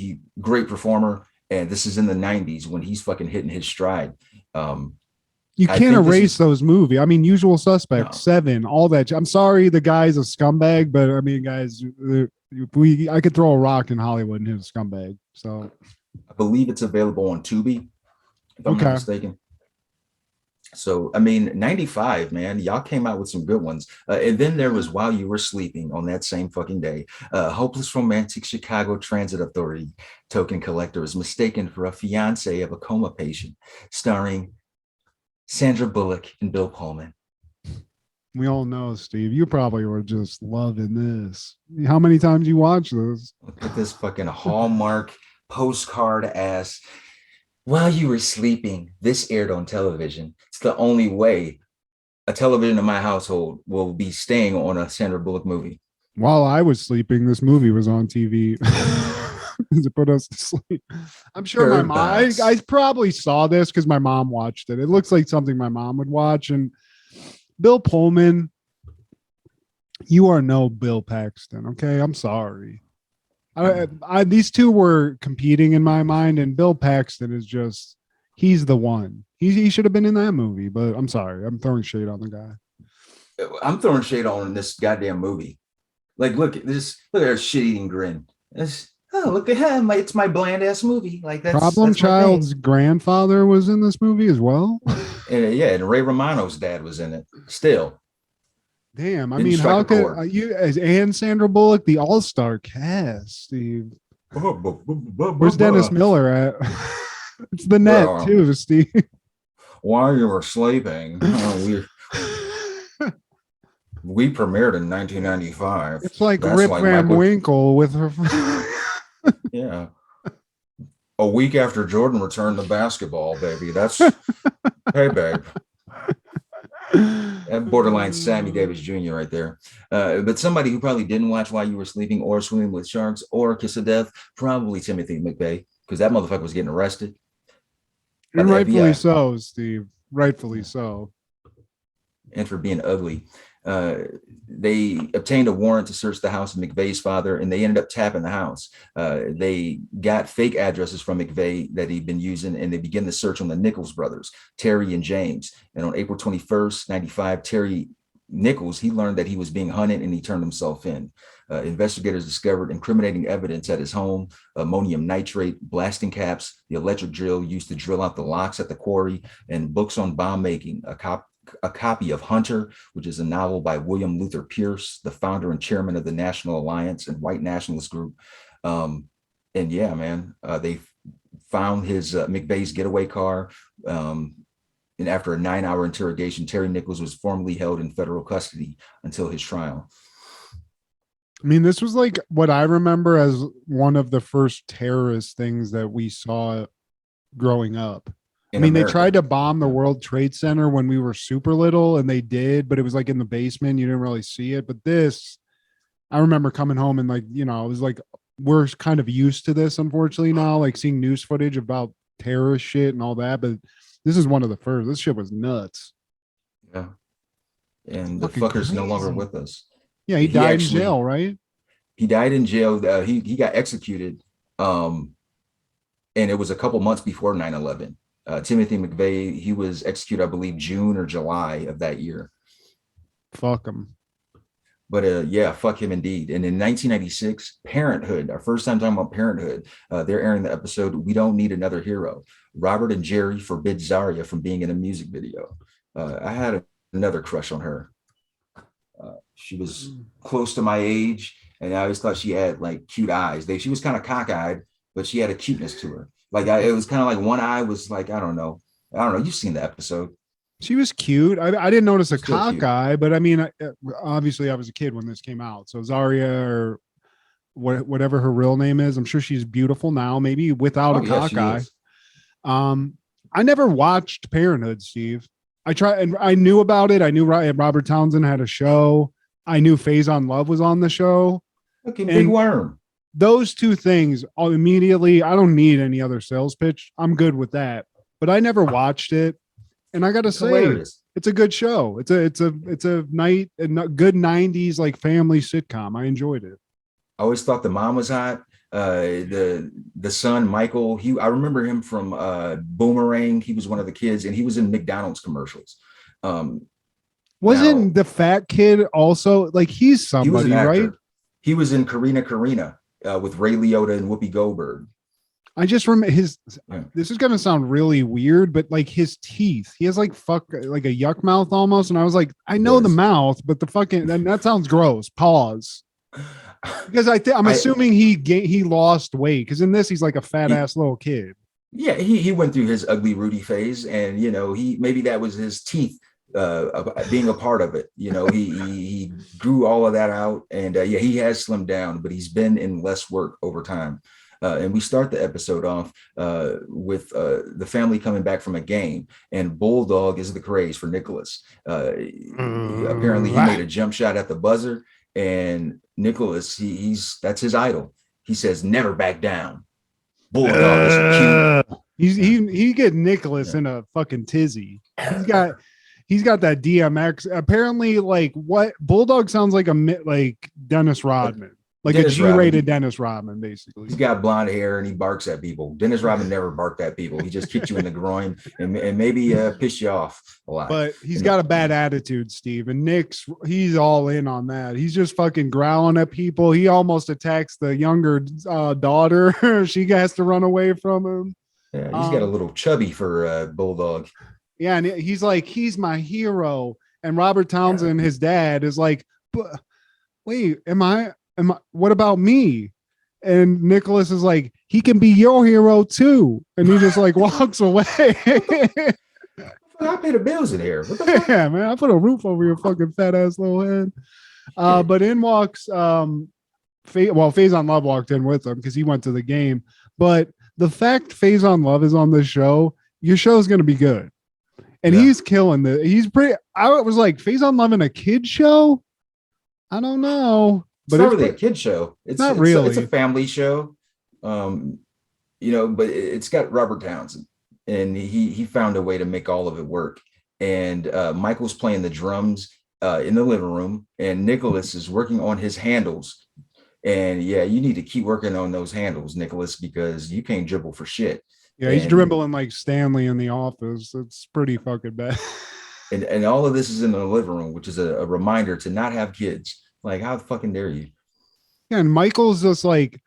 S4: great performer, and this is in the 90s when he's fucking hitting his stride.
S5: You can't erase those movies. I mean, Usual Suspects, 7, all that. I'm sorry, the guy's a scumbag, but I mean, guys, I could throw a rock in Hollywood and he's a scumbag. So
S4: I believe it's available on Tubi, if I'm not mistaken. So, I mean, 95, man, y'all came out with some good ones. And then there was While You Were Sleeping on that same fucking day. Hopeless Romantic Chicago Transit Authority token collector is mistaken for a fiance of a coma patient, starring Sandra Bullock and Bill Pullman.
S5: We all know, Steve, you probably were just loving this. How many times you watch this?
S4: Look at this fucking Hallmark postcard ass. While You Were Sleeping, this aired on television. It's the only way a television in my household will be staying on a Sandra Bullock movie.
S5: While I was sleeping, this movie was on TV to put us to sleep. I'm sure my mom, I probably saw this because my mom watched it. It looks like something my mom would watch. And Bill Pullman, you are no Bill Paxton. Okay. I'm sorry. These two were competing in my mind, and Bill Paxton is just, he's the one. He should have been in that movie, but I'm sorry. I'm throwing shade on the guy.
S4: I'm throwing shade on this goddamn movie. Like, look at this, look at her shit-eating grin. Look at him. It's my bland ass movie. Like
S5: Problem Child's grandfather was in this movie as well.
S4: And Ray Romano's dad was in it. Still.
S5: Damn, I mean, how could you and Sandra Bullock, the all-star cast, Steve? Where's Dennis Miller at? It's the net too, Steve.
S4: While You Were Sleeping, we premiered in 1995.
S5: It's like Rip Van Winkle with her.
S4: Yeah. A week after Jordan returned to basketball, baby. That's hey, babe. That borderline Sammy Davis Jr. right there. But somebody who probably didn't watch While You Were Sleeping or Swimming with Sharks or Kiss of Death, probably Timothy McVeigh, because that motherfucker was getting arrested.
S5: And rightfully so, Steve. Rightfully so.
S4: And for being ugly. They obtained a warrant to search the house of McVeigh's father, and they ended up tapping the house. They got fake addresses from McVeigh that he'd been using, and they began the search on the Nichols brothers, Terry and James. And on April 21st, 95, Terry Nichols, he learned that he was being hunted, and he turned himself in. Investigators discovered incriminating evidence at his home: ammonium nitrate, blasting caps, the electric drill used to drill out the locks at the quarry, and books on bomb making, a copy of Hunter, which is a novel by William Luther Pierce, the founder and chairman of the National Alliance and White Nationalist Group. And yeah, man, they found his McVeigh's getaway car. And after a 9-hour interrogation, Terry Nichols was formally held in federal custody until his trial.
S5: I mean, this was like what I remember as one of the first terrorist things that we saw growing up. I mean, America. They tried to bomb the World Trade Center when we were super little, and they did, but it was like in the basement. You didn't really see it. But this, I remember coming home and like, you know, it was like, we're kind of used to this, unfortunately, now, like seeing news footage about terrorist shit and all that. But this is one of the first. This shit was nuts.
S4: Yeah. And the fucker's no longer with us.
S5: Yeah, he died in jail, right?
S4: He died in jail. He got executed. And it was a couple months before 9/11. Timothy McVeigh, he was executed, I believe, June or July of that year.
S5: Fuck him.
S4: But yeah, fuck him indeed. And in 1996, Parenthood, our first time talking about Parenthood, they're airing the episode We Don't Need Another Hero. Robert and Jerry forbid Zaria from being in a music video. I had another crush on her. She was close to my age, and I always thought she had like cute eyes. She was kind of cockeyed, but she had a cuteness to her. Like it was kind of like one eye was like, I don't know. You've seen the episode.
S5: She was cute. I didn't notice a cock eye, but I mean, obviously I was a kid when this came out. So Zaria, or whatever her real name is, I'm sure she's beautiful now, maybe without a cock eye. I never watched Parenthood, Steve. I tried, and I knew about it. I knew Robert Townsend had a show. I knew Faison Love was on the show.
S4: Okay, big worm.
S5: Those two things immediately, I don't need any other sales pitch. I'm good with that. But I never watched it. And I gotta say, hilarious. It's a good show. It's a good 90s like family sitcom. I enjoyed it.
S4: I always thought the mom was hot. The son, Michael, I remember him from Boomerang. He was one of the kids, and he was in McDonald's commercials.
S5: Wasn't the fat kid also like he's somebody, right?
S4: He was in Karina with Ray Liotta and Whoopi Goldberg.
S5: I just remember his.
S4: Yeah.
S5: This is gonna sound really weird, but like his teeth, he has like like a yuck mouth almost. And I was like, I know the mouth, but the fucking and that sounds gross. Pause. Because I'm assuming he lost weight because in this he's like a fat ass little kid.
S4: Yeah, he went through his ugly Rudy phase, and he maybe that was his teeth being a part of it. He grew all of that out, and he has slimmed down, but he's been in less work over time. And we start the episode off with the family coming back from a game, and Bulldog is the craze for Nicholas. Apparently, he made a jump shot at the buzzer, and Nicholas, that's his idol. He says, "Never back down." Bulldog is cute.
S5: He get Nicholas in a fucking tizzy. He's got that DMX. Apparently, like what Bulldog sounds like like Dennis Rodman. Like a G-rated Dennis Rodman, basically.
S4: He's got blonde hair and he barks at people. Dennis Rodman never barked at people. He just kicked you in the groin and maybe pissed you off a lot.
S5: But he's got a bad attitude, Steve. And Nick's, he's all in on that. He's just fucking growling at people. He almost attacks the younger daughter. She has to run away from him.
S4: Yeah, he's got a little chubby for Bulldog.
S5: Yeah, and he's like, he's my hero. And Robert Townsend, his dad, is like, wait, what about me? And Nicholas is like, he can be your hero too. And he just like walks away.
S4: I pay the bills in here. What the fuck?
S5: Yeah, man, I put a roof over your fucking fat ass little head. But in walks Faison Love walked in with him because he went to the game. But the fact Faison Love is on this show, your show is going to be good. And he's killing I was like, Faison Love in a kid show? I don't know.
S4: But it's not really a kid show. It's
S5: not really.
S4: It's a family show, but it's got Robert Townsend, and he found a way to make all of it work. And Michael's playing the drums in the living room, and Nicholas is working on his handles. And you need to keep working on those handles, Nicholas, because you can't dribble for shit.
S5: Yeah, he's dribbling like Stanley in The Office. It's pretty fucking bad.
S4: And all of this is in the living room, which is a reminder to not have kids. Like, how fucking dare you?
S5: Yeah, and Michael's just like,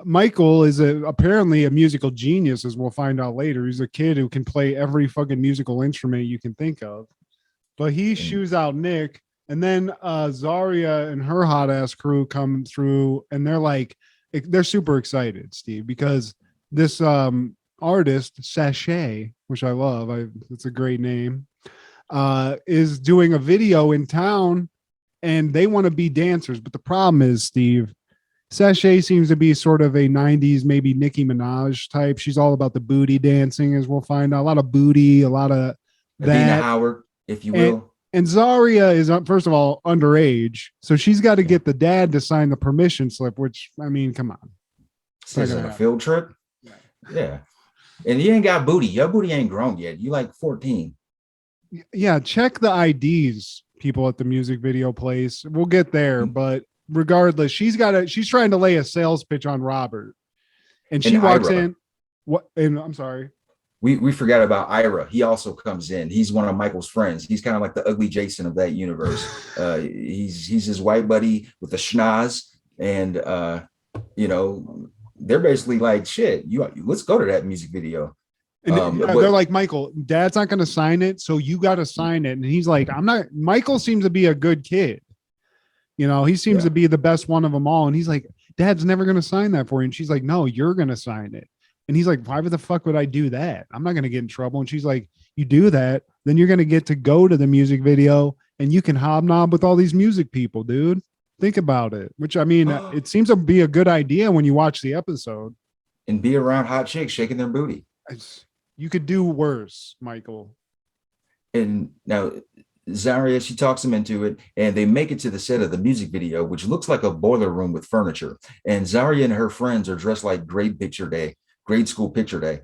S5: Michael is apparently a musical genius, as we'll find out later. He's a kid who can play every fucking musical instrument you can think of. But he shoos out Nick, and then Zaria and her hot ass crew come through, and they're super excited, Steve, because this artist, Sachet, which I love, it's a great name, is doing a video in town. And they want to be dancers. But the problem is, Steve, Sachet seems to be sort of a 90s, maybe Nicki Minaj type. She's all about the booty dancing, as we'll find out. A lot of booty, a lot of that.
S4: Adina Howard, if you will.
S5: And Zaria is, first of all, underage. So she's got to get the dad to sign the permission slip, which, I mean, come on.
S4: Says on a field trip? Yeah. And you ain't got booty. Your booty ain't grown yet. You like 14.
S5: Yeah, check the IDs, people at the music video place. We'll get there, but regardless, she's trying to lay a sales pitch on Robert, and she walks in. What? And I'm sorry,
S4: we forgot about Ira. He also comes in. He's one of Michael's friends. He's kind of like the ugly Jason of that universe. He's his white buddy with the schnoz, and they're basically like, shit. Let's go to that music video.
S5: And they're like, Michael, dad's not going to sign it, so you got to sign it. And he's like, I'm not. Michael seems to be a good kid. He seems to be the best one of them all. And he's like, dad's never going to sign that for you. And she's like, no, you're going to sign it. And he's like, why the fuck would I do that? I'm not going to get in trouble. And she's like, you do that, then you're going to get to go to the music video and you can hobnob with all these music people, dude. Think about it. Which, I mean, it seems to be a good idea when you watch the episode.
S4: And be around hot chicks shaking their booty.
S5: You could do worse, Michael.
S4: And now Zaria, she talks him into it, and they make it to the set of the music video, which looks like a boiler room with furniture. And Zaria and her friends are dressed like grade school picture day.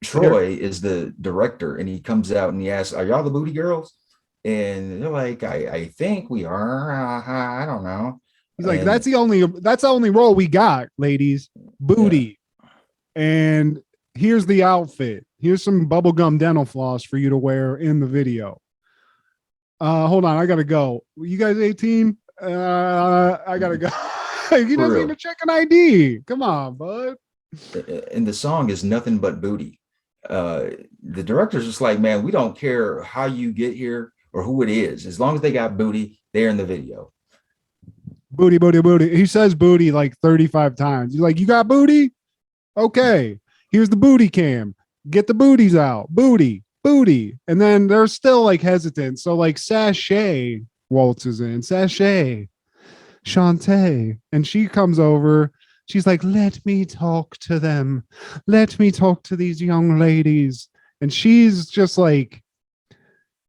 S4: Troy is the director, and he comes out and he asks, "Are y'all the booty girls?" And they're like, I think we are. I don't know.
S5: He's like, that's the only role we got, ladies. Booty. Yeah. And here's the outfit. Here's some bubblegum dental floss for you to wear in the video. Hold on, I gotta go. You guys 18? I gotta go. He doesn't even check an ID. Come on, bud.
S4: And the song is nothing but booty. The director's just like, man, we don't care how you get here or who it is. As long as they got booty, they're in the video.
S5: Booty, booty, booty. He says booty like 35 times. He's like, you got booty? Okay. Here's the booty cam. Get the booties out. Booty, booty. And then they're still like hesitant. So like Sashay waltzes in. Sashay. Shantae. And she comes over. She's like, let me talk to them. Let me talk to these young ladies. And she's just like,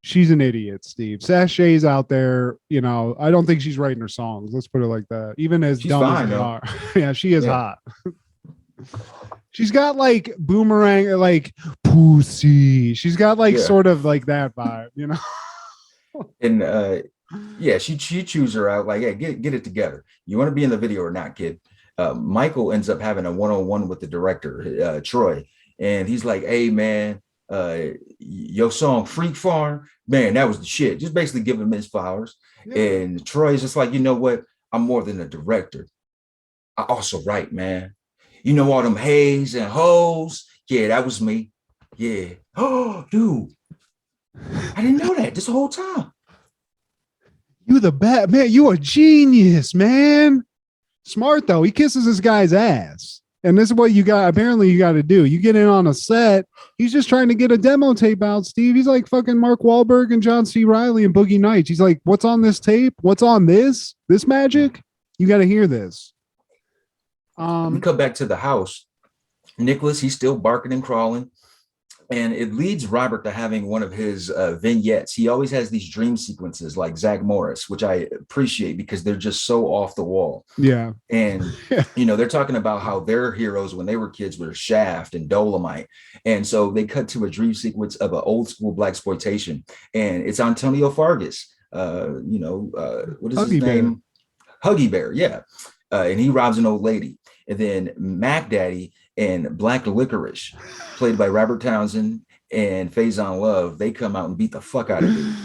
S5: she's an idiot, Steve. Sashay's out there, you know. I don't think she's writing her songs. Let's put it like that. Even as
S4: she's
S5: dumb
S4: fine,
S5: as they
S4: though.
S5: are. Yeah, she is hot. She's got like boomerang, like pussy. She's got like sort of like that vibe, you know.
S4: And yeah, she chews her out like, hey, get it together. You want to be in the video or not, kid? Michael ends up having a one-on-one with the director, Troy, and he's like, hey, man, your song Freak Farm, man, that was the shit. Just basically give him his flowers. Yeah. And Troy's just like, you know what? I'm more than a director. I also write, man. You know, all them hays and hoes. Yeah, that was me. Yeah. Oh, dude. I didn't know that this whole time.
S5: You the best, man. You a genius, man. Smart though. He kisses this guy's ass. And this is what you got. Apparently you got to do. You get in on a set. He's just trying to get a demo tape out, Steve. He's like fucking Mark Wahlberg and John C. Reilly and Boogie Nights. He's like, what's on this tape? What's on this? This magic? You got to hear this.
S4: We come back to the house. Nicholas, he's still barking and crawling. And it leads Robert to having one of his vignettes. He always has these dream sequences like Zach Morris, which I appreciate because they're just so off the wall.
S5: Yeah.
S4: And, you know, they're talking about how their heroes when they were kids were Shaft and Dolomite. And so they cut to a dream sequence of an old school blaxploitation. And it's Antonio Fargas, what is
S5: Huggy
S4: his
S5: Bear.
S4: name? Huggy Bear, yeah. And he robs an old lady. And then Mac Daddy and Black Licorice, played by Robert Townsend and Faison Love, they come out and beat the fuck out of it.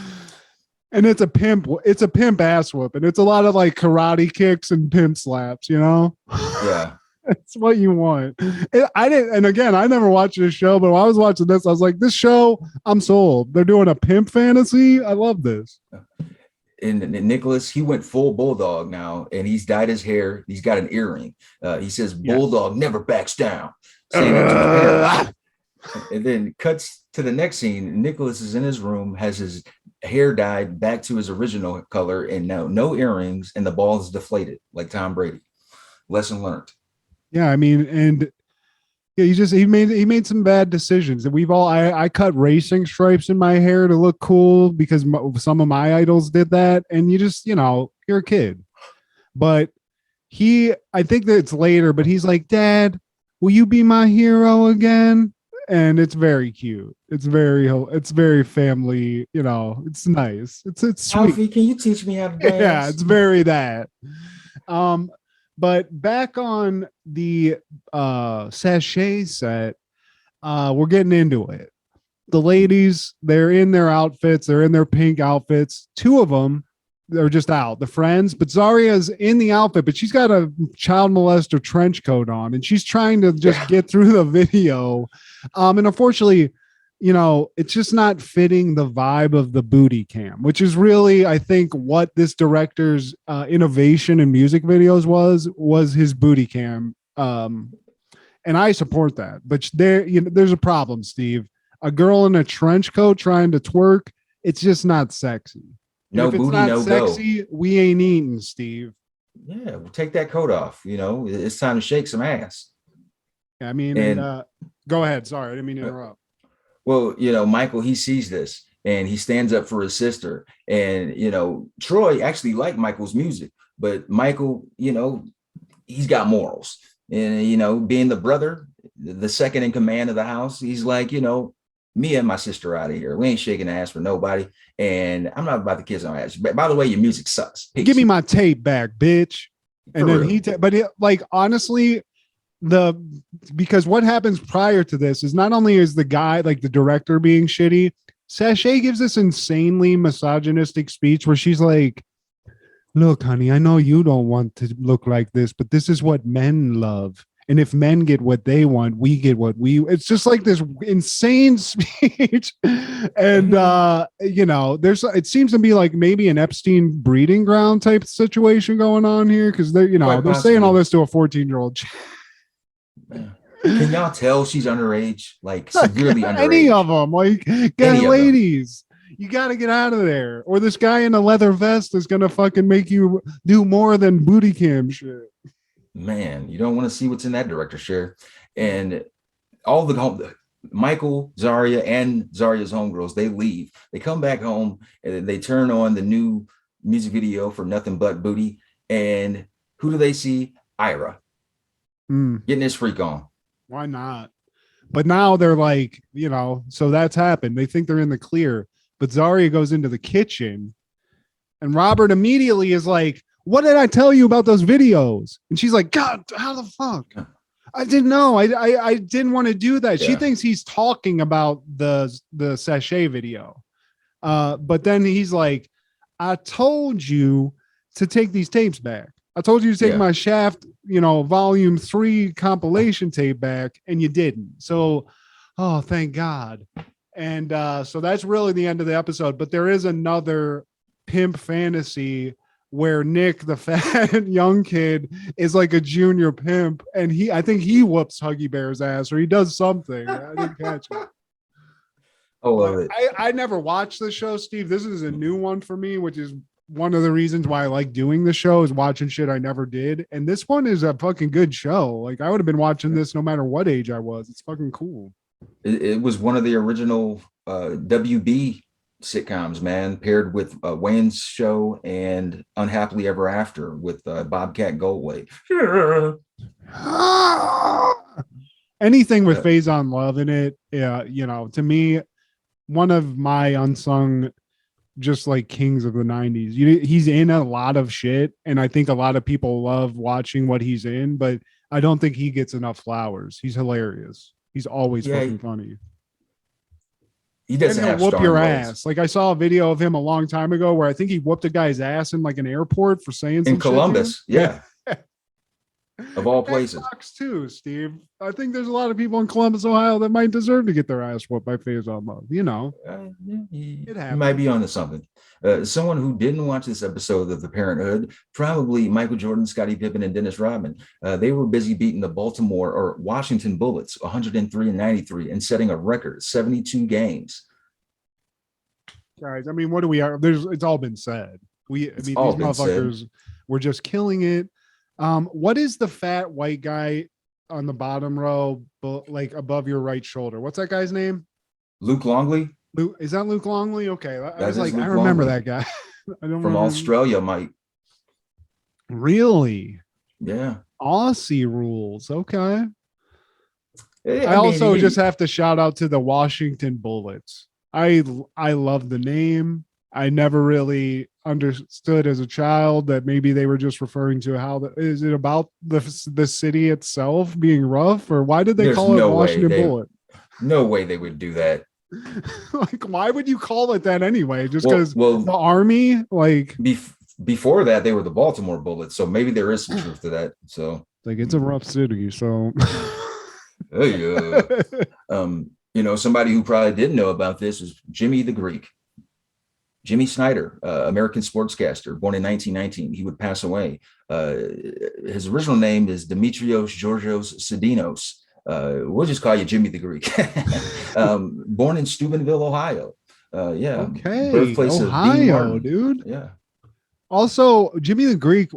S5: And it's a pimp ass whooping. It's a lot of like karate kicks and pimp slaps, you know?
S4: Yeah.
S5: It's what you want. And again, I never watched this show, but when I was watching this, I was like, this show, I'm sold. They're doing a pimp fantasy. I love this.
S4: And Nicholas, he went full bulldog now, and he's dyed his hair. He's got an earring. He says, "Bulldog never backs down." Saying it to the parents. And then cuts to the next scene. Nicholas is in his room, has his hair dyed back to his original color, and now no earrings, and the ball is deflated like Tom Brady. Lesson learned.
S5: Yeah, I mean, and yeah, he made some bad decisions. And I cut racing stripes in my hair to look cool because some of my idols did that. And you just, you're a kid. But I think that it's later, but he's like, Dad, will you be my hero again? And it's very cute. It's very family, it's nice. It's sweet.
S4: Alfie, can you teach me how to dance?
S5: Yeah, it's very that. But back on the Sashay set, we're getting into it. The ladies, they're in their outfits. They're in their pink outfits. Two of them, they're just out, the friends. But Zaria's in the outfit, but she's got a child molester trench coat on, and she's trying to just get through the video. And unfortunately, it's just not fitting the vibe of the booty cam, which is really, I think, what this director's innovation in music videos was his booty cam. And I support that, but there's a problem, Steve. A girl in a trench coat trying to twerk, it's just not sexy.
S4: No booty, no
S5: sexy, go. We ain't eating, Steve.
S4: Yeah, we'll take that coat off. It's time to shake some ass.
S5: I mean, go ahead. Sorry, I didn't mean to interrupt.
S4: Well, Michael, he sees this and he stands up for his sister. And, Troy actually liked Michael's music, but Michael, he's got morals. And, being the brother, the second in command of the house, he's like, me and my sister out of here. We ain't shaking ass for nobody. And I'm not about to kiss on ass. By the way, your music sucks. Peace.
S5: Give me my tape back, bitch. And
S4: for
S5: then real. Honestly, because what happens prior to this is not only is the guy, like the director, being shitty, Sashay gives this insanely misogynistic speech where she's like, look, honey, I know you don't want to look like this, but this is what men love. And if men get what they want, we get what we. It's just like this insane speech. And there's it seems to be like maybe an Epstein breeding ground type situation going on here, because they're saying all this to a 14-year-old.
S4: Can y'all tell she's underage? Like severely underage.
S5: Any of them, like ladies. You got to get out of there, or this guy in a leather vest is gonna fucking make you do more than booty cam shit.
S4: Man, you don't want to see what's in that director share. And all the Michael, Zarya, and Zarya's homegirls, they leave. They come back home and they turn on the new music video for Nothing But Booty. And who do they see? Ira getting his freak on.
S5: Why not? But now they're like, so that's happened. They think they're in the clear. But Zarya goes into the kitchen and Robert immediately is like, what did I tell you about those videos? And she's like, God, how the fuck? I didn't know. I didn't want to do that. Yeah. She thinks he's talking about the sachet video. But then he's like, I told you to take these tapes back. I told you to take my Shaft, volume 3 compilation tape back, and you didn't. So, oh, thank God. And so that's really the end of the episode. But there is another pimp fantasy where Nick, the fat young kid, is like a junior pimp, and I think he whoops Huggy Bear's ass, or he does something. I didn't catch it.
S4: Oh,
S5: I never watched the show, Steve. This is a new one for me, which is one of the reasons why I like doing the show, is watching shit I never did. And this one is a fucking good show. Like, I would have been watching this no matter what age I was. It's fucking cool.
S4: It was one of the original WB sitcoms, man, paired with Wayne's Show and Unhappily Ever After with Bobcat Goldthwait.
S5: Anything with Faison Love in it, to me, one of my unsung, just like kings of the 90s. He's in a lot of shit, and I think a lot of people love watching what he's in, but I don't think he gets enough flowers. He's hilarious. He's always fucking funny.
S4: He doesn't have
S5: whoop your
S4: roles.
S5: Ass. Like, I saw a video of him a long time ago where I think he whooped a guy's ass in like an airport for saying some
S4: in Columbus.
S5: Shit,
S4: yeah. Of all places.
S5: Sucks too, Steve. I think there's a lot of people in Columbus, Ohio that might deserve to get their ass whooped by Faison Love.
S4: It happens. Might be onto something. Someone who didn't watch this episode of The Parenthood, probably Michael Jordan, Scottie Pippen, and Dennis Rodman. They were busy beating the Baltimore or Washington Bullets 103-93 and setting a record 72 games.
S5: Guys, I mean, what do we are? It's all been said. These motherfuckers were just killing it. What is the fat white guy on the bottom row, like above your right shoulder? What's that guy's name?
S4: Luke Longley.
S5: Is that Luke Longley? Okay, I was like, I remember that guy. I don't
S4: from Australia, Mike.
S5: Really?
S4: Yeah.
S5: Aussie rules. Okay. I also just have to shout out to the Washington Bullets. I love the name. I never really understood as a child that maybe they were just referring to is it about the city itself being rough, or why did they call it Washington Bullet?
S4: No way they would do that.
S5: Like, why would you call it that anyway? Just because the army, like
S4: before that, they were the Baltimore Bullets, so maybe there is some truth to that. So,
S5: like, it's a rough city. So,
S4: somebody who probably didn't know about this is Jimmy the Greek. Jimmy Snyder, American sportscaster, born in 1919. He would pass away. His original name is Demetrios Georgios Sidinos. We'll just call you Jimmy the Greek. Born in Steubenville, Ohio.
S5: Okay.
S4: Birthplace
S5: Ohio,
S4: of
S5: dude.
S4: Yeah.
S5: Also, Jimmy the Greek,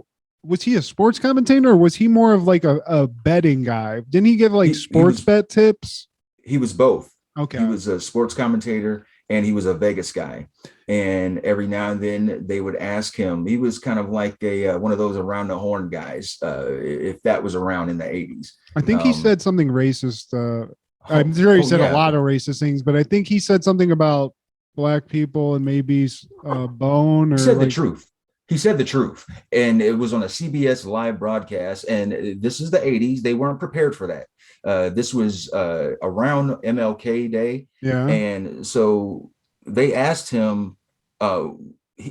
S5: was he a sports commentator, or was he more of like a betting guy? Didn't he give like sports bet tips?
S4: He was both.
S5: Okay.
S4: He was a sports commentator and he was a Vegas guy. And every now and then they would ask him, he was kind of like one of those around the horn guys, if that was around in the 80s.
S5: I think he said something racist. I'm sure he said a lot of racist things, but I think he said something about black people and maybe bone. Or
S4: he said the truth. He said the truth. And it was on a CBS live broadcast. And this is the 80s. They weren't prepared for that. This was around MLK Day.
S5: Yeah.
S4: And so they asked him,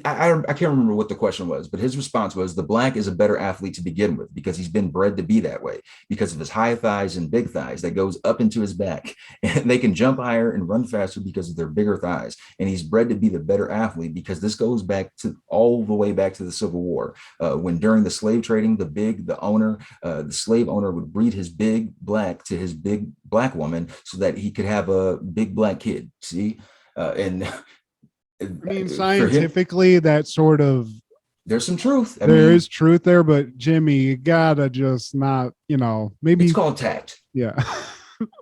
S4: I can't remember what the question was, but his response was the black is a better athlete to begin with because he's been bred to be that way because of his high thighs and big thighs that goes up into his back. And they can jump higher and run faster because of their bigger thighs. And he's bred to be the better athlete because this goes back to all the way back to the Civil War. When during the slave trading, the slave owner would breed his big black to his big black woman so that he could have a big black kid. See? And
S5: I mean, scientifically, that sort of
S4: there's some truth.
S5: There is truth there, but Jimmy, you gotta just not, maybe
S4: it's called tact.
S5: Yeah.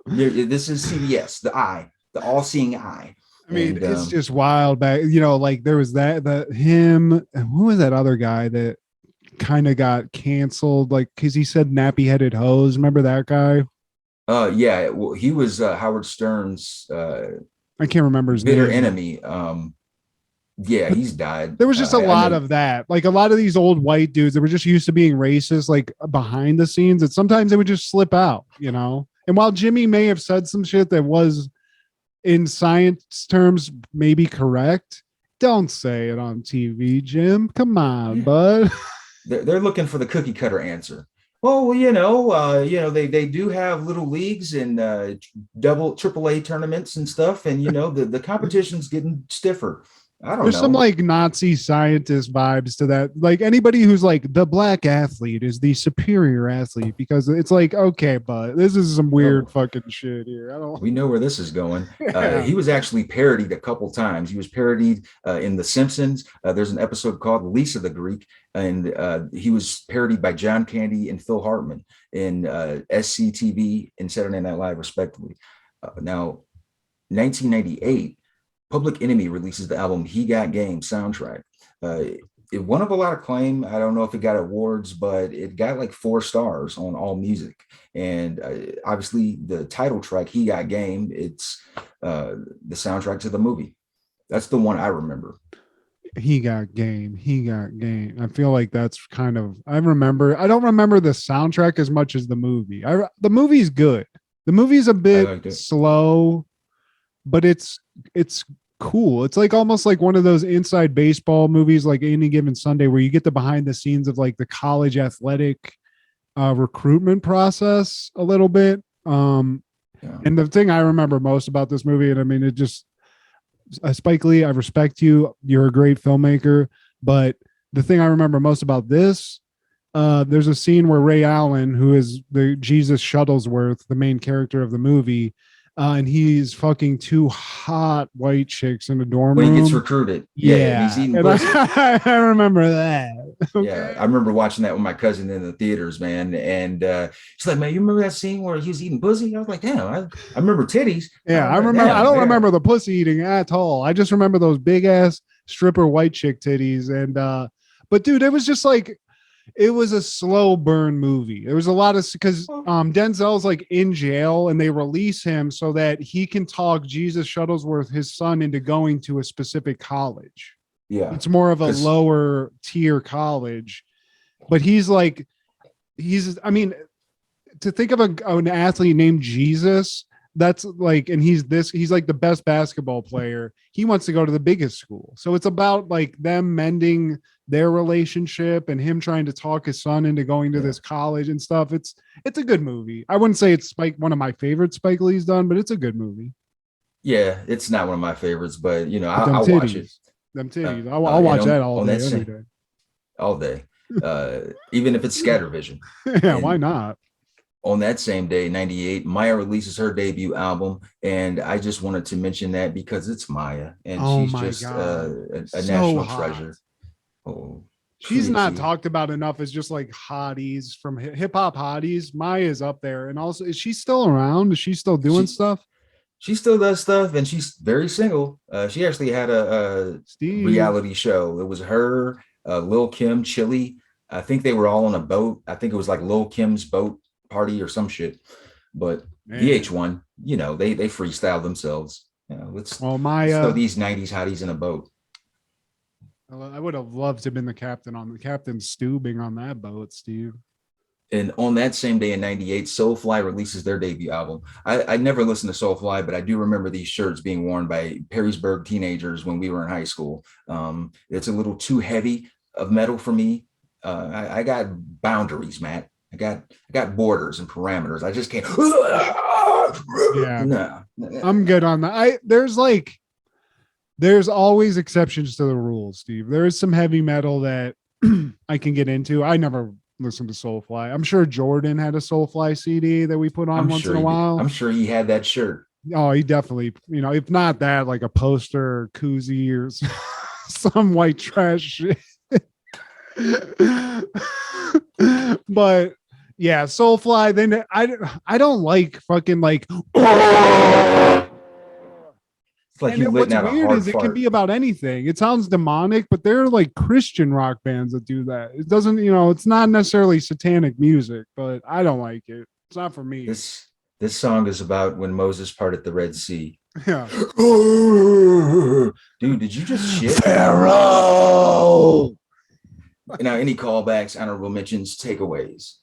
S4: This is CBS, the all-seeing eye.
S5: I mean, it's just wild back, like there was him, who was that other guy that kind of got canceled, like because he said nappy-headed hose. Remember that guy?
S4: Yeah. Well, he was Howard Stern's
S5: I can't remember his
S4: bitter
S5: name.
S4: enemy. Yeah, he's died.
S5: There was just a lot of that. Like a lot of these old white dudes that were just used to being racist, like behind the scenes, that sometimes they would just slip out, And while Jimmy may have said some shit that was in science terms maybe correct, don't say it on TV, Jim. Come on, bud.
S4: They're looking for the cookie cutter answer. Well, they do have little leagues and AAA tournaments and stuff, and the competition's getting stiffer. I don't know.
S5: There's some like Nazi scientist vibes to that. Like anybody who's like the black athlete is the superior athlete because it's like, okay, but this is some weird fucking shit here.
S4: We know where this is going. He was actually parodied a couple times. He was parodied in The Simpsons. There's an episode called Lisa the Greek, and he was parodied by John Candy and Phil Hartman in SCTV and Saturday Night Live, respectively. Now, 1998. Public Enemy releases the album He Got Game soundtrack. It won up a lot of acclaim. I don't know if it got awards, but it got like 4 stars on All Music. And obviously the title track, He Got Game, it's the soundtrack to the movie. That's the one I remember.
S5: He got game. He got game. I feel like that's kind of, I don't remember the soundtrack as much as the movie. The movie's good. The movie's a bit slow, but it's cool. It's like almost like one of those inside baseball movies, like Any Given Sunday, where you get the behind the scenes of like the college athletic recruitment process a little bit. And the thing I remember most about this movie, and I mean, it just, Spike Lee, I respect you. You're a great filmmaker. But the thing I remember most about this, there's a scene where Ray Allen, who is the Jesus Shuttlesworth, the main character of the movie, and he's fucking 2 hot white chicks in a dorm room.
S4: When he gets recruited.
S5: Yeah.
S4: He's eating pussy.
S5: I remember that.
S4: Okay. Yeah. I remember watching that with my cousin in the theaters, man. And she's like, man, you remember that scene where he was eating pussy? I was like, damn, I remember titties.
S5: Yeah, I remember. I don't remember the pussy eating at all. I just remember those big ass stripper white chick titties. And but dude, it was just like, it was a slow burn movie. There was a lot of, because Denzel's like in jail and they release him so that he can talk Jesus Shuttlesworth, his son, into going to a specific college.
S4: Yeah.
S5: It's more of a lower tier college, but I mean, to think of an athlete named Jesus, that's like, and he's like the best basketball player. He wants to go to the biggest school. So it's about like them mending their relationship and him trying to talk his son into going to this college and stuff. It's a good movie. I wouldn't say it's one of my favorites Spike Lee's done, but it's a good movie.
S4: Yeah, it's not one of my favorites, but I'll watch it.
S5: Them titties. I'll watch that all day, every day.
S4: All day. Even if it's Scattervision.
S5: Yeah, why not?
S4: On that same day, 98, Maya releases her debut album. And I just wanted to mention that because it's Maya. And she's just a national treasure. Oh,
S5: she's not talked about enough as just like hotties from hip hop hotties. Maya's up there. And also, is she still around? Is she still doing stuff?
S4: She still does stuff, and she's very single. She actually had a reality show. It was her, Lil Kim, Chili. I think they were all on a boat. I think it was like Lil Kim's boat party or some shit. But VH1, they freestyle themselves. Let's throw these 90s hotties in a boat.
S5: I would have loved to have been the captain on the Captain Stu being on that boat, Steve.
S4: And on that same day in 98, Soulfly releases their debut album. I never listened to Soulfly, but I do remember these shirts being worn by Perrysburg teenagers when we were in high school. It's a little too heavy of metal for me. I got boundaries, Matt. I got borders and parameters. I just can't.
S5: Yeah,
S4: No.
S5: I'm good on that. There's always exceptions to the rules, Steve. There is some heavy metal that I can get into. I never listened to Soulfly. I'm sure Jordan had a Soulfly CD that we put on once in a while.
S4: I'm sure he had that shirt.
S5: Oh, he definitely, if not that, like a poster or koozie or some white trash shit. But yeah, Soulfly. Then I don't like fucking like.
S4: It's like you
S5: what's
S4: letting out a
S5: weird
S4: hard
S5: is it
S4: fart.
S5: can be about anything. It sounds demonic, but they're like Christian rock bands that do that. It doesn't, it's not necessarily satanic music, but I don't like it. It's not for me.
S4: This song is about when Moses parted the Red Sea.
S5: Yeah.
S4: Dude, did you just shit?
S5: Pharaoh.
S4: Now, any callbacks, honorable mentions, takeaways?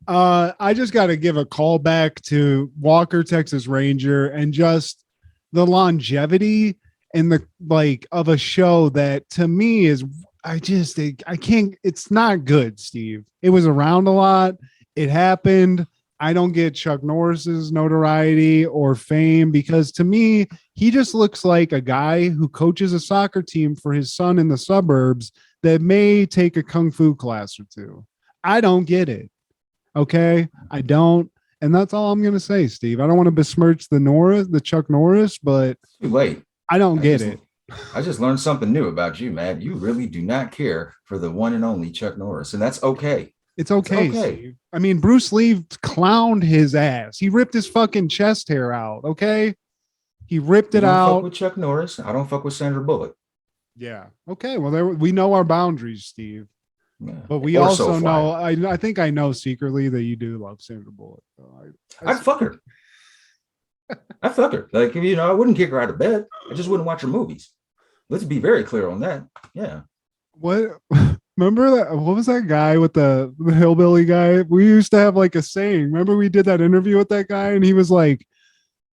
S5: I just got to give a call back to Walker, Texas Ranger, and just the longevity and the of a show that to me is I can't, it's not good, Steve. It was around a lot. It happened. I don't get Chuck Norris's notoriety or fame because to me, he just looks like a guy who coaches a soccer team for his son in the suburbs that may take a kung fu class or two. I don't get it. Okay. I don't. And that's all I'm going to say, Steve. I don't want to besmirch the Chuck Norris, but
S4: Too late.
S5: I don't get it.
S4: I just learned something new about you, man. You really do not care for the one and only Chuck Norris, and that's okay.
S5: It's okay. Steve. I mean, Bruce Lee clowned his ass. He ripped his fucking chest hair out. Okay. He ripped it out.
S4: Fuck with Chuck Norris. I don't fuck with Sandra Bullock.
S5: Yeah. Okay. Well, we know our boundaries, Steve. Yeah. But we
S4: or
S5: also
S4: Soulfly.
S5: know, I think I know secretly that you do love Sandra Bullock. So
S4: I'd fuck her. I'd fuck her. Like, I wouldn't kick her out of bed. I just wouldn't watch her movies. Let's be very clear on that. Yeah.
S5: What? Remember that? What was that guy with the hillbilly guy? We used to have like a saying. Remember we did that interview with that guy and he was like,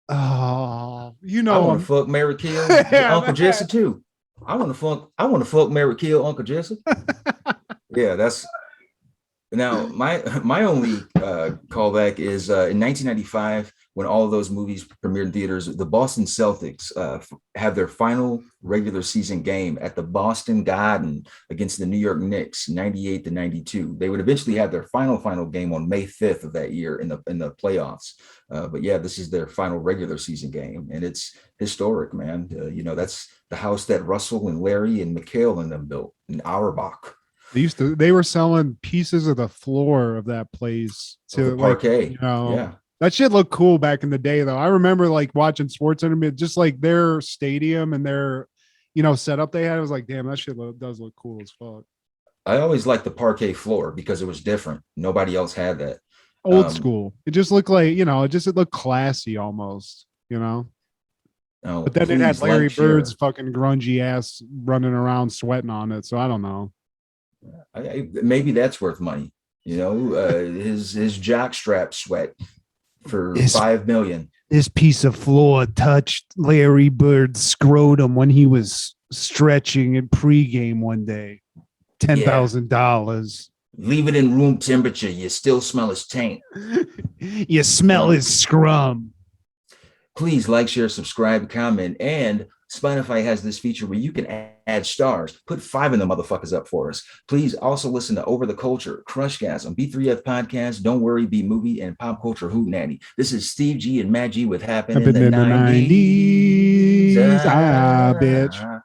S5: oh,
S4: I want to fuck Mary Kill Uncle Jesse too. I want to fuck Mary Kill Uncle Jesse. Yeah, that's now my only callback is in 1995 when all of those movies premiered in theaters. The Boston Celtics have their final regular season game at the Boston Garden against the New York Knicks, 98-92. They would eventually have their final game on May 5th of that year in the playoffs. But yeah, this is their final regular season game, and it's historic, man. That's the house that Russell and Larry and McHale and them built in Auerbach.
S5: They were selling pieces of the floor of that place to
S4: the parquet.
S5: Yeah. That shit looked cool back in the day though. I remember watching Sports Center, just like their stadium and their, setup they had. I was like, damn, that shit does look cool as fuck.
S4: I always liked the parquet floor because it was different. Nobody else had that.
S5: Old school. It just looked like, it looked classy almost,
S4: Oh,
S5: but then it had Larry Bird's fucking grungy ass running around sweating on it. So I don't know.
S4: Maybe that's worth money. His jockstrap sweat for $5 million.
S5: This piece of floor touched Larry Bird's scrotum when he was stretching in pregame one day. $10,000.
S4: Leave it in room temperature. You still smell his taint.
S5: You smell his scrum.
S4: Please like, share, subscribe, comment, and Spotify has this feature where you can add stars. Put 5 of them motherfuckers up for us. Please also listen to Over the Culture, Crush Gas on B3F Podcast, Don't Worry, Be Movie, and Pop Culture Hootenanny. This is Steve G and Matt G with Happen in the 90s.
S5: Ah, bitch.